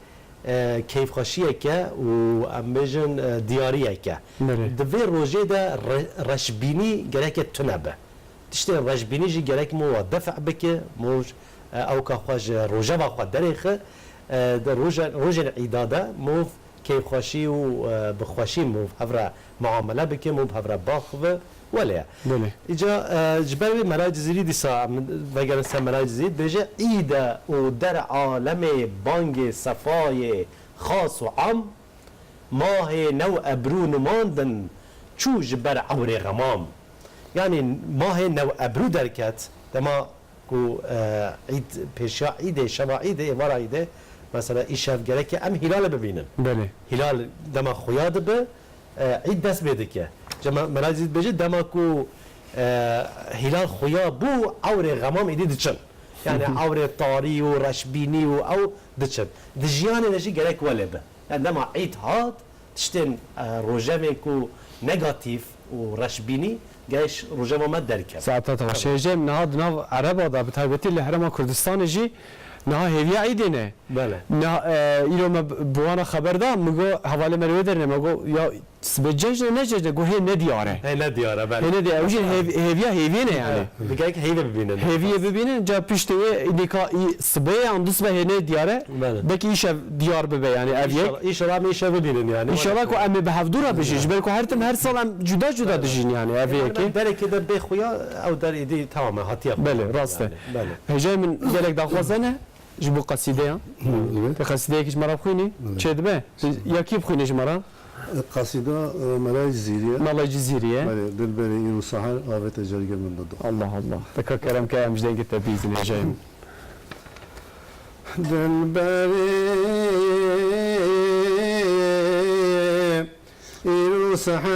كيف خشيك و امجن دياريك دفي روجي ده رشبيني جرك تنبه تشتي رشبيني جي جرك مو دفع بك مو او كخواج روجا بخوا دريخ ده روجا العداده مو كيف خوشي وبخوشي مو بهفرا معامله بكي مو بهفرا باخذ ولا اجا جبالي مراج زيري دي ساعه وقال سا مراج زيد بيجي ايدا ودر عالمي بانج صفاي خاص وعام ما هي نو ابرو نماندن شو جبر عوري غمام يعني ما هي نو ابرو دركت دما كو عيد بيشا عيد شبا عيد ورا عيد مثلا ایشاف گره که ام هلال ببینن بله هلال دما خویاد به عید دست بده که جما منازید بجد دما کو هلال خویا بو عور غمام ایدی دچن يعني عور طاری و رشبینی و او دچن دجیان نجی گره ولا به عندما عید هات تشتن روجامي کو نيجاتيف و رشبینی گیش روزه ما درکم ساعتها تغشيجي من هاد ناف عربا دا بتايبتي اللي حرما كردستان جي نها هيفيا عيدينه بله نه ایرو ما بوانا خبر دام مگو حواله مروی درنه مگو یا سبجج نجج گو هی ندیاره هی ندیاره بله هی ندیاره وجه هیویا هیوینه یعنی دیگه که هیوه ببینن هیویه ببینن جا پشت و دیکا سبه اندوس به هی ندیاره بله. بکی ایش دیار ببه یعنی اویه ایشالا میشه ببینن یعنی انشالله کو ام به هفدورا بشیش بلکو هر تم هر سال هم جدا جدا دشین یعنی اویه کی بله که در بخویا او در ایدی تمام هاتیه بله راسته بله هجای من گلک دخوازنه جبو قصیده یا Evet. قصیده یکیش مرا بخوینی چه دبه یا کی بخوینیش مرا Kasida Melay Ziriye. مالا جزیریه Böyle dilberi iru sahar avete cergemin dadı. الله الله تكا كلام كلام جدين قلت بيزن يا جايم Dilberi iru sahar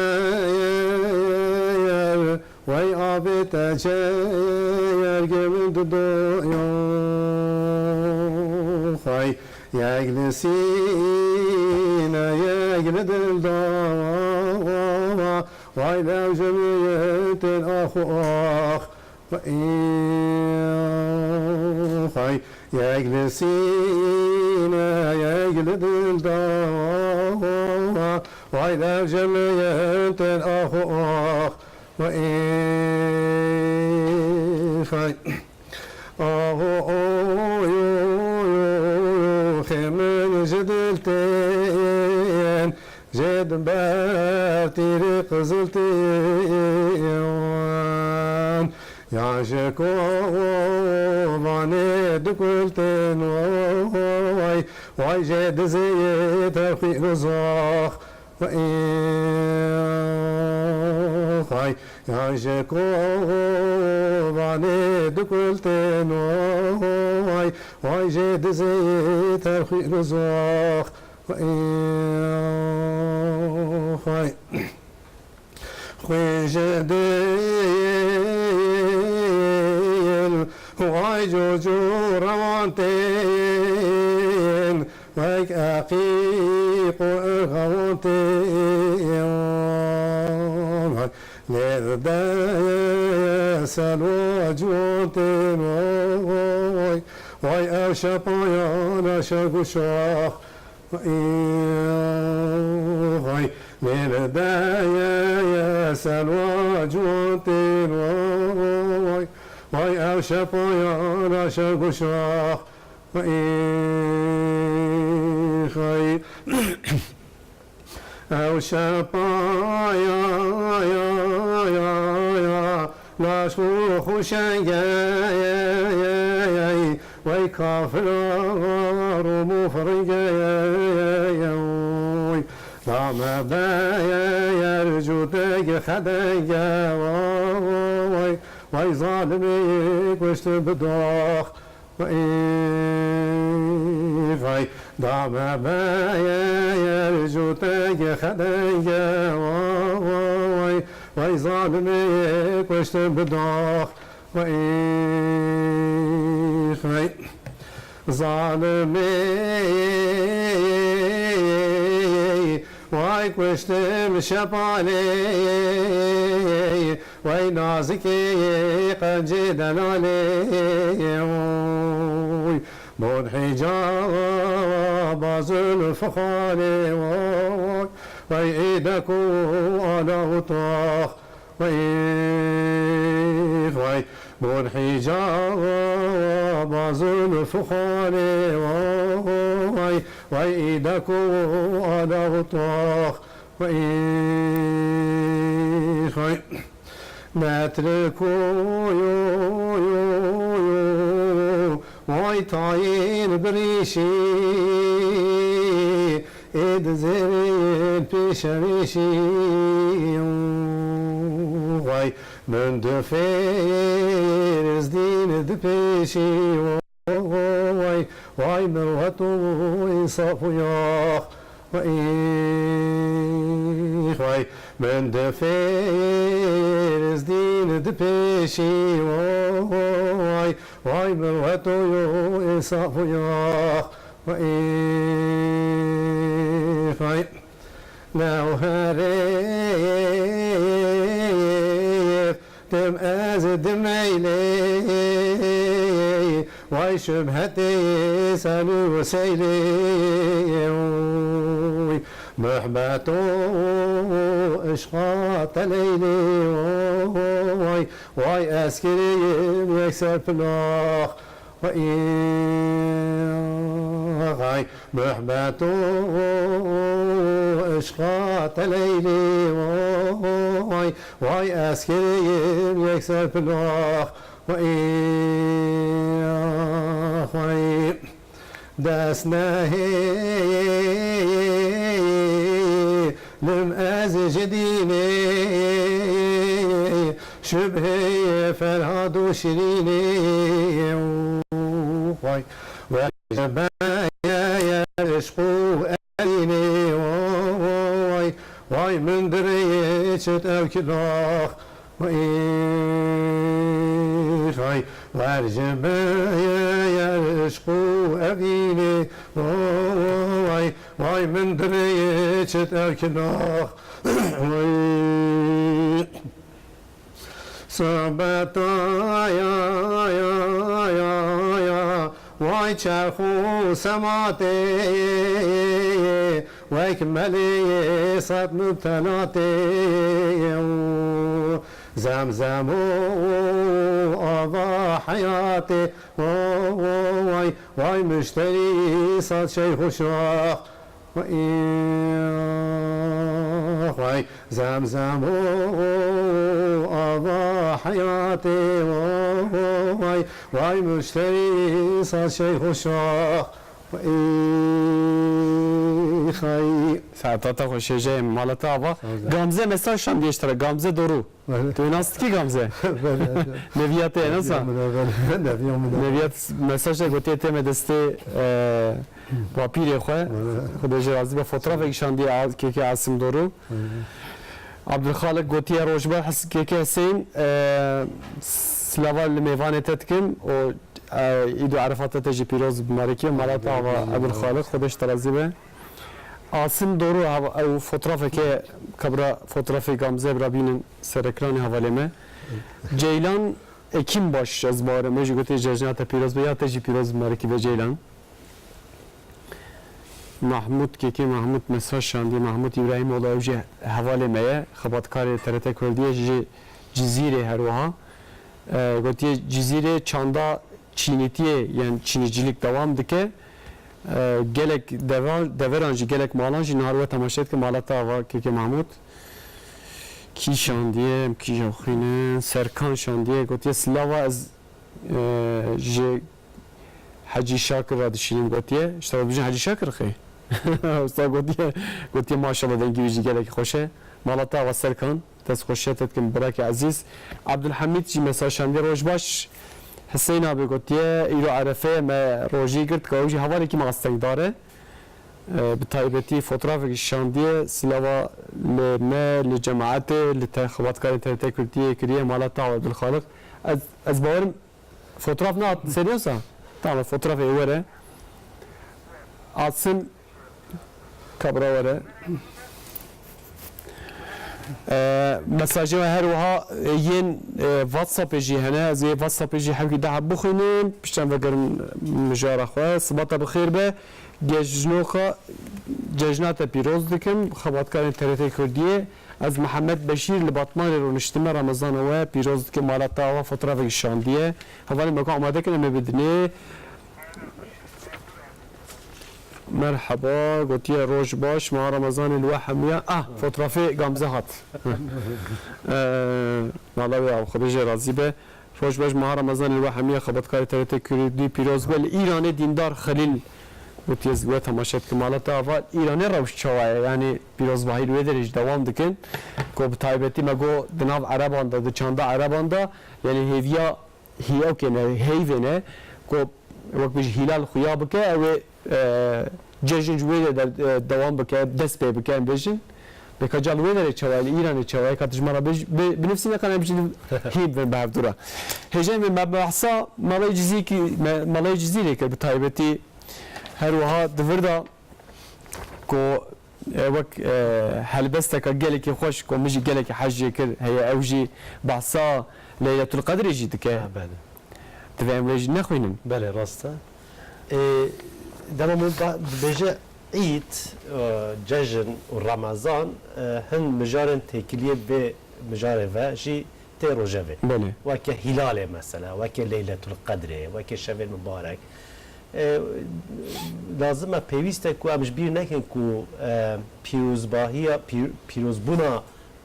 vay avete cergemin dadı. Hay yeglisine yegli dildava vay lev cemiyetin ahu ah hay yeglisine yegli dildava vay lev cemiyetin ahu ah hay خمن جدلتين جد باتري قزلتين يعشقو ماني دكولتين واي جد زيت في رزاق خاي يعشقو ماني دكولتين واي جد زيت في رزاق خاي خوي جديل واي جوجو روانتين وايك أقيق غوانتين لذا سلو جوانتين واي أرشقيانا شاقو شاق واي لذا سلو جوانتين واي أرشقيانا شاقو شاق خاي أو شبايا يا يا يا لا شوخ شنجاي وي كافر ومفرجا لا ما بايا يرجو تاج خدايا وي ظالمي وشت بداخ فاي دام بايا يرجو تاج خدايا واي ظالمي وشت بداخ فاي ظالمي واي وشت مشبالي واي نازكي قنجدن علي بون حجاب زلف خالي واي ايدك وانا وطاخ واي بون حجاب زلف خالي واي ايدك وانا وطاخ واي متركو واي طاين بريشي اد زين بيشريشي واي من دفير زدين دبيشي واي مروتو يصافو ياخ واي من دفير زدين دبيشي واي مروتو يصافو ياخ واي now hare تم أزد ميلي واي شبهتي سالو سيلي محبتو إشقاط ليلي واي أسكري يكسر بلاخ وإي محبتو إشقاط ليلي واي أسكري يكسر بلاخ وإي دسنا لم أزجديني شبه فرهاد وشريني وجبايا يشقو أليني واي من دريشت أوكلاخ واي وارجبايا يشقو أبيني واي من دريشت أوكلاخ صبتا يا واي چرخو سماتي ويكملي صد مبتلاتي زمزم آبا حياتي واي مشتري صد شيخ شاخ واي زمزم آبا حياتي واي مشتري صد شيخ شاخ خي ساعتها خوشی جای مالت آوا گامزه مثلا شام دیشتره گامزه درو تو ناست کی گامزه نویات ناسا نویات مساج گویی تیم دسته با پیری خواه خودش راضی به فوتوگراف ایشان دی که عاصم درو عبدالخالق گویی روزبه حس که حسین سلاوال میوان تتکم و ایدو عرفات تجی پیروز بمارکی مالت آوا عبدالخالق خودش ترازی به عاصم دورو او فوتوغرافی که کبرا فوتوغرافی گامزه برابین سر اکران حواله me Ceylan Ekim baş az bağırı mecbur götür cejnata piroz veya teji piroz marki ve Ceylan Mahmut Keki Mahmut mesaj şandi Mahmut İbrahim ola evce havale meye xabatkar TRT Kurdiye Cizire herwaha götür Cizire çanda Çinitiye yani Çinicilik devam dike gelek deveranji gelek malanji naharwa tamaşet ki malata ava Keki Mahmut کی شاندیه کی جوخینه سرکان شاندیه گویی سلاوا از ج حجی شاکر را دشینیم گویی اشتباه بیشتر حجی شاکر خی استاد گویی ماشاءالله دنگی ویژی گله که خوشه مالتا و سرکان دست خوشیت کن برای عزیز عبدالحمید جی مساج شاندیه روش باش حسین آبی گویی ایرو عرفه ما روزی کرد که اوجی هوایی کی ماستنگ داره بتایبتی فوتوغرافی شاندیه سلاوا لما لجماعت لتخبات کاری ترته کردیه کریه مالات تعود بالخالق از باورم فوتوغراف نه سریوسا tamam fotoğrafı vere atsın kabra vere mesajı her vaha yen WhatsApp jihane az WhatsApp jih hevki daha bukhinin pişten vegerin mujara khwa sabata bixir be gejnoxa cejnata piroz dikim xabatkarên TRT Kurdiye az Muhammed Beşir li Batmanê rûniştime Ramazan we piroz dikim malata wa fotoğrafek şandiye hevalî mekan amade kirin me bidinê مرحبا گویی روز باش ما رمضان الوا حمیه فوتوغرافی گامزه هات والله خودش راضی به روز باش ما رمضان الوا حمیه خبرکار TRT کردی پیروز بل ایران دیندار خلیل گویی زگوه تماشات کمالات اول ایرانی روش چواه یعنی پیروز باهی روی درج دوام دکن که بتایبتی مگو دناو عربان دا چنده عربان دا یعنی هیویا هیو کنه هیونه که وقت بیش هلال خویا بکه او جشن جویده در دوام بکه دست به بکه بیشن به کجال ویدر چوال ایران چوال کاتش مرا بنفسی نکنه بیشتر هیب و بردورا هجن به مبحثا مالای جزیره که بتایبتی هر وها دوردا کو وقت هل بس تك جلك خوش کو مجي جلك حج كر هي اوجي بحثا Leyletul Qadr jî dike. بله Divê em wê jî nexwînin. بله راسته دما بيجي عيد ججن ورمضان هن مجارن تكليه بمجاره و جي تي روجافي Belê. وكا هلال مثلا وكا ليلة القدر وكا شهر المبارك لازم پیوسته کو امش بیر نکن کو پیروزباهی پیروزبونا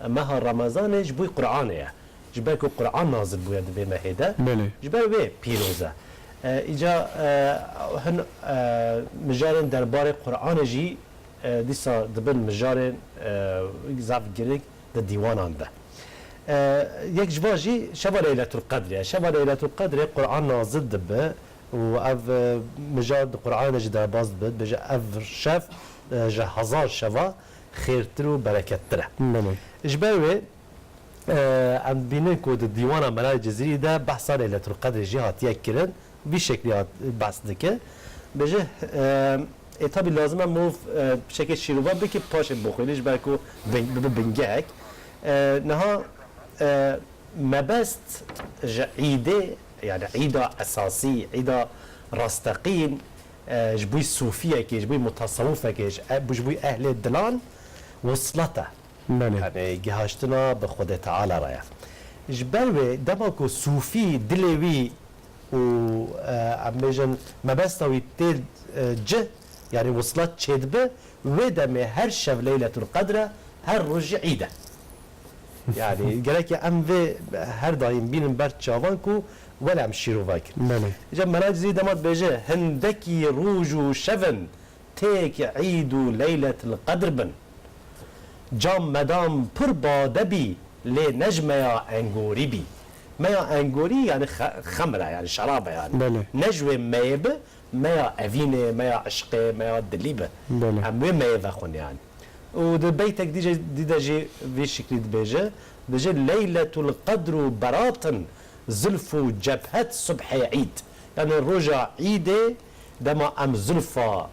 ماه رمضان جبوی قرآنه جبر کو قرآن نازل بوید به مهده Belê. جبر به پیروزه اینجا هن مجارن درباره قرآن جی دیسا دبن مجارن زعف گرگ د دیوانان ده یک جواجی شب لیلة القدر شب لیلة القدر قرآن نازل دبه و اف مجاد قرآن جی در باز بد بجا اف شف جا هزار شوا خیرتر و برکتره Belê. اجباوی ام بینن که دیوان ملای جزیری ده بحثا لیلة القدر جی هاتیه کرن bir şekli بحث دکه بجه tabi lazım مو شکل شیروبا بکی پاش بخویلش برکو بنگهک نها مبست عيده يعني عيده اساسي عيده راستقين جبوي الصوفيه كي جبوي متصوفه كي جبوي اهل الدلان وصلته Belê. يعني جهاشتنا بخود تعالى رايا جبالوي دمكو صوفي دلوي و عمجن مبستوي تيل جه يعني وصلت شدبه ودم هر شب ليله القدر هر رجع عيده يعني قالك ام في هر دايم بين بر تشافانكو ولا مشيرو فاكر Belê. جاب مناج زي دمات بيجي هندكي روجو شفن تيك عيدو ليلة القدر بن جام مدام پر بادبي لنجمة يا انغوري بي ما يا انغوري يعني خمرة يعني شرابة يعني بله. نجوة ميب ما يا افينة ما يا عشقة ما يا دليبة بله. هم وين ميب اخون يعني ودبيتك دي جي في شكل بيجي بيجي ليلة القدر براطن زلفو جبهة صبح عيد يعني رجع عيدة دما ام زلفا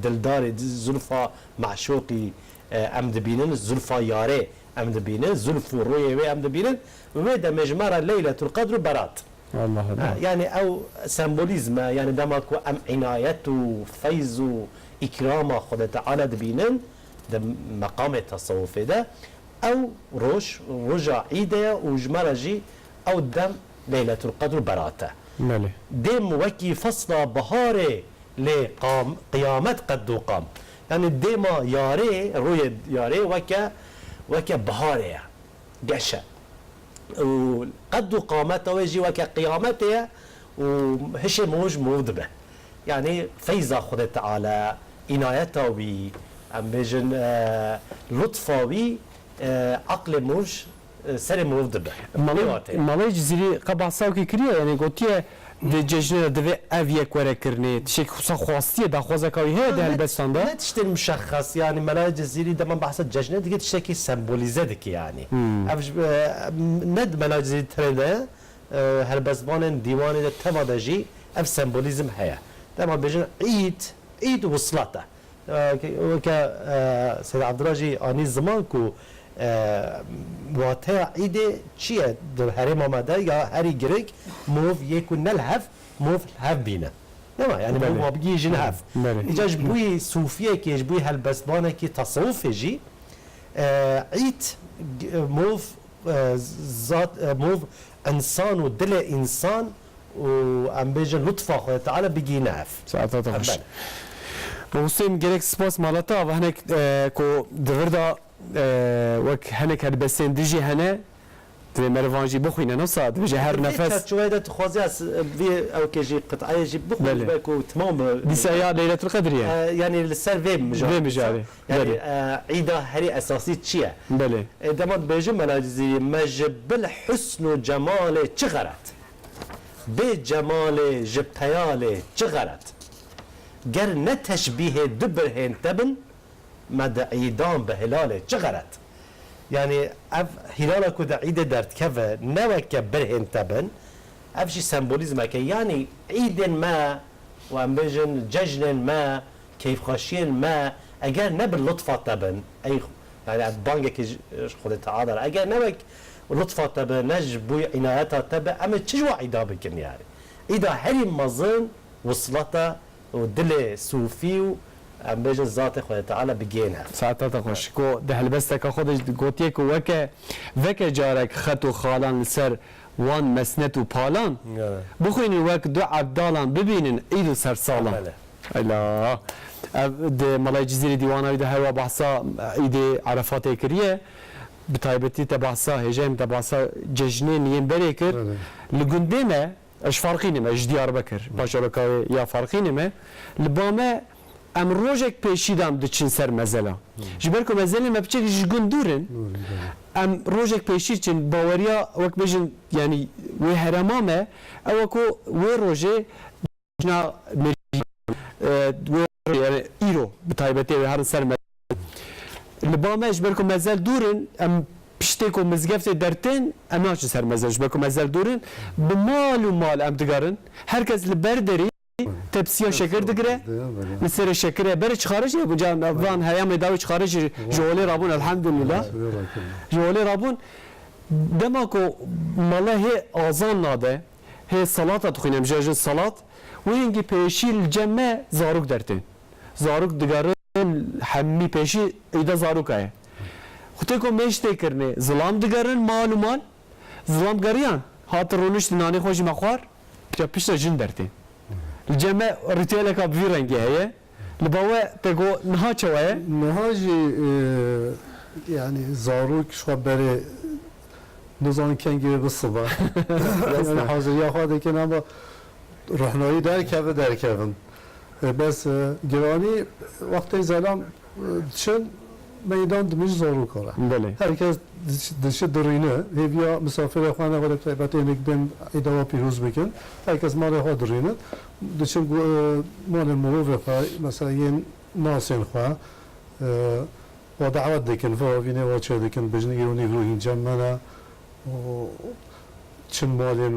دلداري زلفا معشوقي ام دبينن زلفا ياري ام دبينن زلفو رويوي ام دبينن ودا مجمرة ليلة القدر برات Allah Allah. يعني او سمبوليزم يعني دما كو ام عنايته فيزو اكرامه خد تعالى دبينن ده مقام التصوف ده او رجع عيدة وجمرة جي او دم ليلة القدر براته Belê. دم وكي فصل بهاري لقيامت قد قام يعني ديما ياري رويد ياري وكا بهاري قشة وقد قامته ويجي وكا قيامته وهش موج مودبه يعني فيزا خد تعالى عنايته بي ام بيجن لطفه بي عقل موج سر مودبه Malê cizîrî qeba sawkê kiriye yani gotiye di cejnê de divê ev yek were kirine tişek xwesa xwastiye daxwazeka wî heye di helbestanda لا تشتري مشخص يعني ملاذ جزيري دائما بحث الججنة دي تشتكي سمبوليزاتك يعني ند ملاذ جزيري تريده هل بزبان ديوان تما دجي اف سمبوليزم هيا دائما بيجن عيد وصلته وك سيد عبد الراجي اني زمان كو واتها عيد چیه در هرم آمده یا هری گرگ موف یکو نلهف موف هف بینه نه يعني بله. ما بيجي جنهف بله. إجا جبوي صوفية كي جبوي هالبسبانة كي تصوف يجي عيت موف ذات موف إنسان ودل إنسان وعم بيجي لطفة خويا تعالى بيجي نهف saata taş. بله. Hüseyin gerek spas malata ve hanek ko devirda wek hanek helbestên dijî hene divê mervan jî bixwîne nasıl dibêje her nefes شوية ده تخوازي في أو كيجي قطعية جي بخو بله. باكو تمام dîsa ya Leyletul Qedriye يعني السر في مجال في مجال. يعني بله. عيدة هري أساسي تشيا belê دمت بيجي ملاجزي مجبل حسن جمال چغرت بجمال جبتيال چغرت گر نتشبيه دبرهن تبن مد عيدان بهلال چغرت يعني اف هلالك كده عيد درت كفا نوك برهن تبن اف شي سمبوليزم يعني عيد ما وامبجن ججن ما كيف خاشين ما اگر نبل لطفة تبن اي يعني بانجك خد تعالى اگر نوك لطفة تبع نج بو عنايتها تبع أما تشجوا عيدا بكن يعني إذا هري مزن وصلته ودل صوفي أم بيجن ذات خواه تعالى بجينها ساعتها خوش کو ده هلبستك خودش گوتیه که وک جارک خط و خالان لسر وان مسنت و پالان بخوینی وک دو عبدالان ببینن ایدو سر سالان الا ده ملای جزیره دیوانوی ده هوا بحثا ایده عرفات کریه بتایبتی تبحثا هجایم تبحثا ججنین یم بری کر لگنده ما اش فرقی نمه اش دیار بکر پاشارکاوی یا فرقی نمه لبامه ام روجك پیشیدم دچین سر مزلا جبر کو مزلا ما بچک جگون دورن ام روجك پیشید چن باوریا وقت بجن یعنی و هرمامه او کو و روجه جنا و ایرو بتایبتی و هر سر لبامه جبر کو مزل دورن ام پشتی کو مزگفت درتن ام ناچ سر مزل جبر کو مزل دورن بمال و مال ام دگارن هرکس لبردری تبسیه شکر دگره مثل شکره بره چخارج یا بجان افغان هیام داوی چخارج جوالی رابون الحمدلله جوالی رابون دما کو ماله آزان ناده هی صلات تخینم جاج صلات و اینگی پیشی الجمع زاروک درتن زاروک دگاره حمی پیشی ایده زاروک های خودی کو میشته کرنه ظلام دگرن مال و مال ظلام گریان هات رونش نانی خوشی مخوار جا پیش جن درتن الجمع ريتيلك بفي رنجي هي لبوا تقو نها شوية نهاجي يعني زاروك شو بري نظام كان جيب بالصباح يعني حاضر يا خالد كنا ما رحنا در كذا در كذا بس جراني وقت زلام شن ميدان دمج زاروك ولا بله herkes dışı duruyunu hevya misafir khana ولا تبعتين بين إدوا بيروز بكن herkes مال خود duruyunu dışı مال المروف مثلا ين ناسين خوا ودعوت دكن فوقينه وشة دكن بجن يروني روحين جمنا چن مالين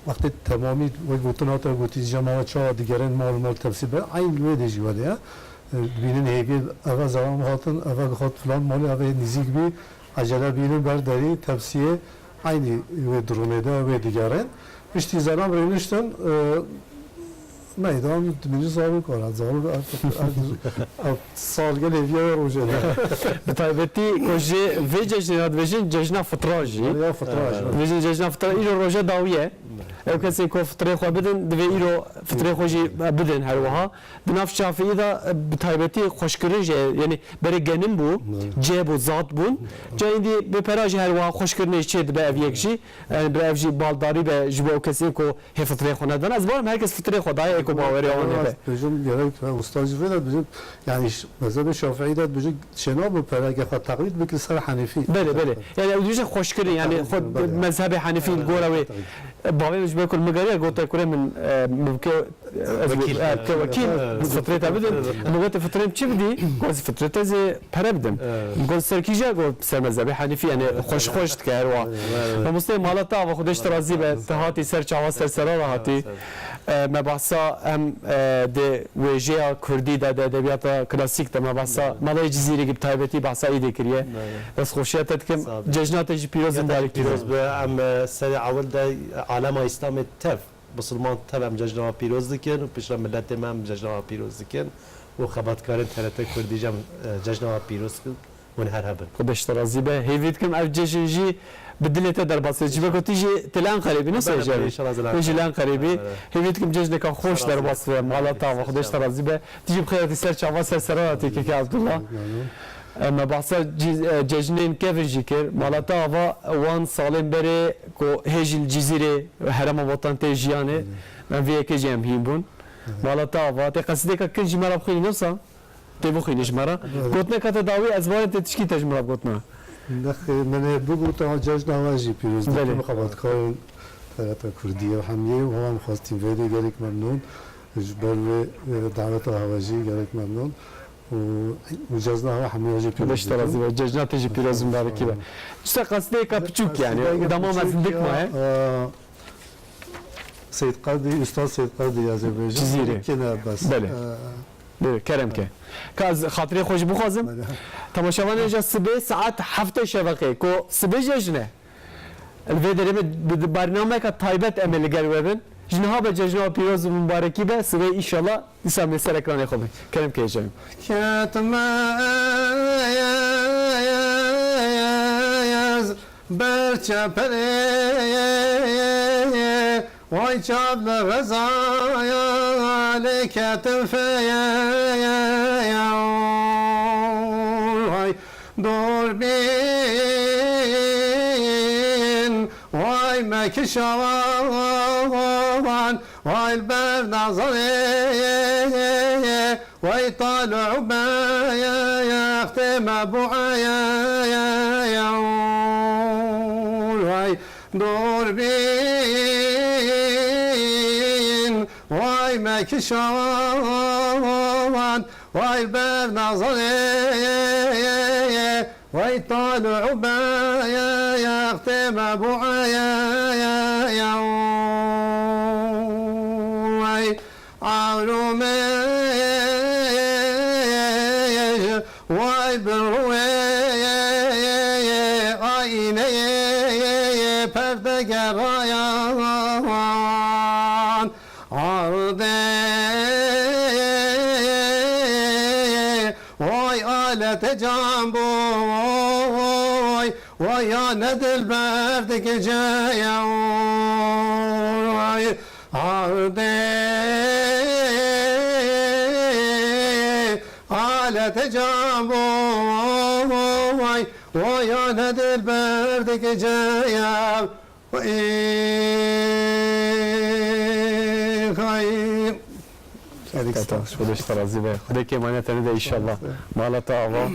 وقت تمامي وقتنا تقولي جماعة شو ديجرن مال تفسير عين الويد جواليه بینن هیگی اول زمان هاتن اول خود فلان مالی اول نزیک بی acele binin berderi tepsiye aynı ve durumda ve diğerler. İşte zaman verilmişten meydan dümdüz zaruk var. Zaruk artık salgın eviye rojeler. بتایبتی کجی و جشنات وجن جشن فطراجی Ya fıtraş. وجن جشن فطر ایرو روزه داویه او کسی کو فطره خو بدن دوی ایرو فطره خوجی بدن هر وها بناف شافعی دا بتایبتی خوشکرنج یعنی بری گنم بو جب و زاد بون جا ایندی به پراج هر وها خوشکرنج چید به اویکجی به اوجی بالداری به جبو کسی کو هی فطره خو ندن از بارم هر کس فطره خدای اکو باوری اون به Bizim gerek ustacı ve bizim yani mezhep Şafii de bizim şena bu perage خود تقلید بکن سر حنفی. بله بله یعنی اوجی خوشکری یعنی خود مذهب حنفی الگوره و باوی مش بکل مگاری گوته کره من ممکن وکیل فطره تبدن نوبت فطره چی بدی؟ گوز فطره تزه پره بدم گوز سرکیجا گو سر مذهب حنفی یعنی خوش که اروا و مسلم مالتا و خودش ترازی به تهاتی سر چاوا سر سرا راحتی مبحثا هم ده وجهه کردی ده ادبیات کلاسیک ده مبحثا مالای جزیره که تایبتی بحثا ایده کریه بس خوشیت تکم جشنات جی پیروزن داری پیروز به ام سر اول ده عالم اسلام تف مسلمان تف ام جشن پیروز دکن و پیشرا ملت هم جشن پیروز دکن و خبرکاران TRT کردی جم جشن پیروز کن و هر هبن خودش ترازی به هیوید کم اف جشنجی بدلته در باسی چی بگو تیجی تلان قریبی نه سیجاری تیجی لان قریبی هیوید کم جشن که خوش در باسی مالتا و خودش ترازی به تیجی بخیرتی سر چاوا سر سراتی که عبدالله اما بحثا جشنین کفرجی کر مالتا آوا وان سالم بره کو هجل جزیره حرم وطن تیجیانه من وی که جمع هیم بون مالتا آوا تی قصدی که کن جمرا بخیلی نفسا تی بخیلی جمرا گوتنه که تداوی از وارد تشکی تجمرا گوتنه من بگو تا جشن آوازی پیروز دکن خبرکار TRT کردی و همیه و هم خواستیم ویدی گرک ممنون جبر و دعوت آوازی گرک ممنون و جزنا ها همیه جی پیروز خودش ترازی به جشنات جی پیروز مبارکی به işte قصدی که پچوک yani damam azındık mı Seyyid Qadi, Üstad Seyyid Qadi Azerbaycan. Cizire. Kenar bas. Bele. بله کرم که از خاطر خوش بخوازم تماشاوان اینجا سبه ساعت هفته شبکه کو سبه جشنه الفيدري برنامج تايبت امل قلبن جنها بججنا بيروز مباركي به سوي ان شاء الله نسام نسال اكران يخوي كلام كيجم كتمايز برچه پره وای چاب لغزایا لکتم فیا وای دور بین وای مکشوان وای البر نظره وای طالع بایا یختم ابوعایا وای دور بین وای مکشوان وای البر نظره وای طالع بایا یختم ابوعایا وای عالومه وای بروه آینه پردگرایان عرضه وای آلت جنبو وای ندل بردگ جایم وای عرضه آلت جنبو وای ندل بردگ جایم وای خواهیم خودش ترازی به خدا که مانه تنده ان شاء الله مالتا آوا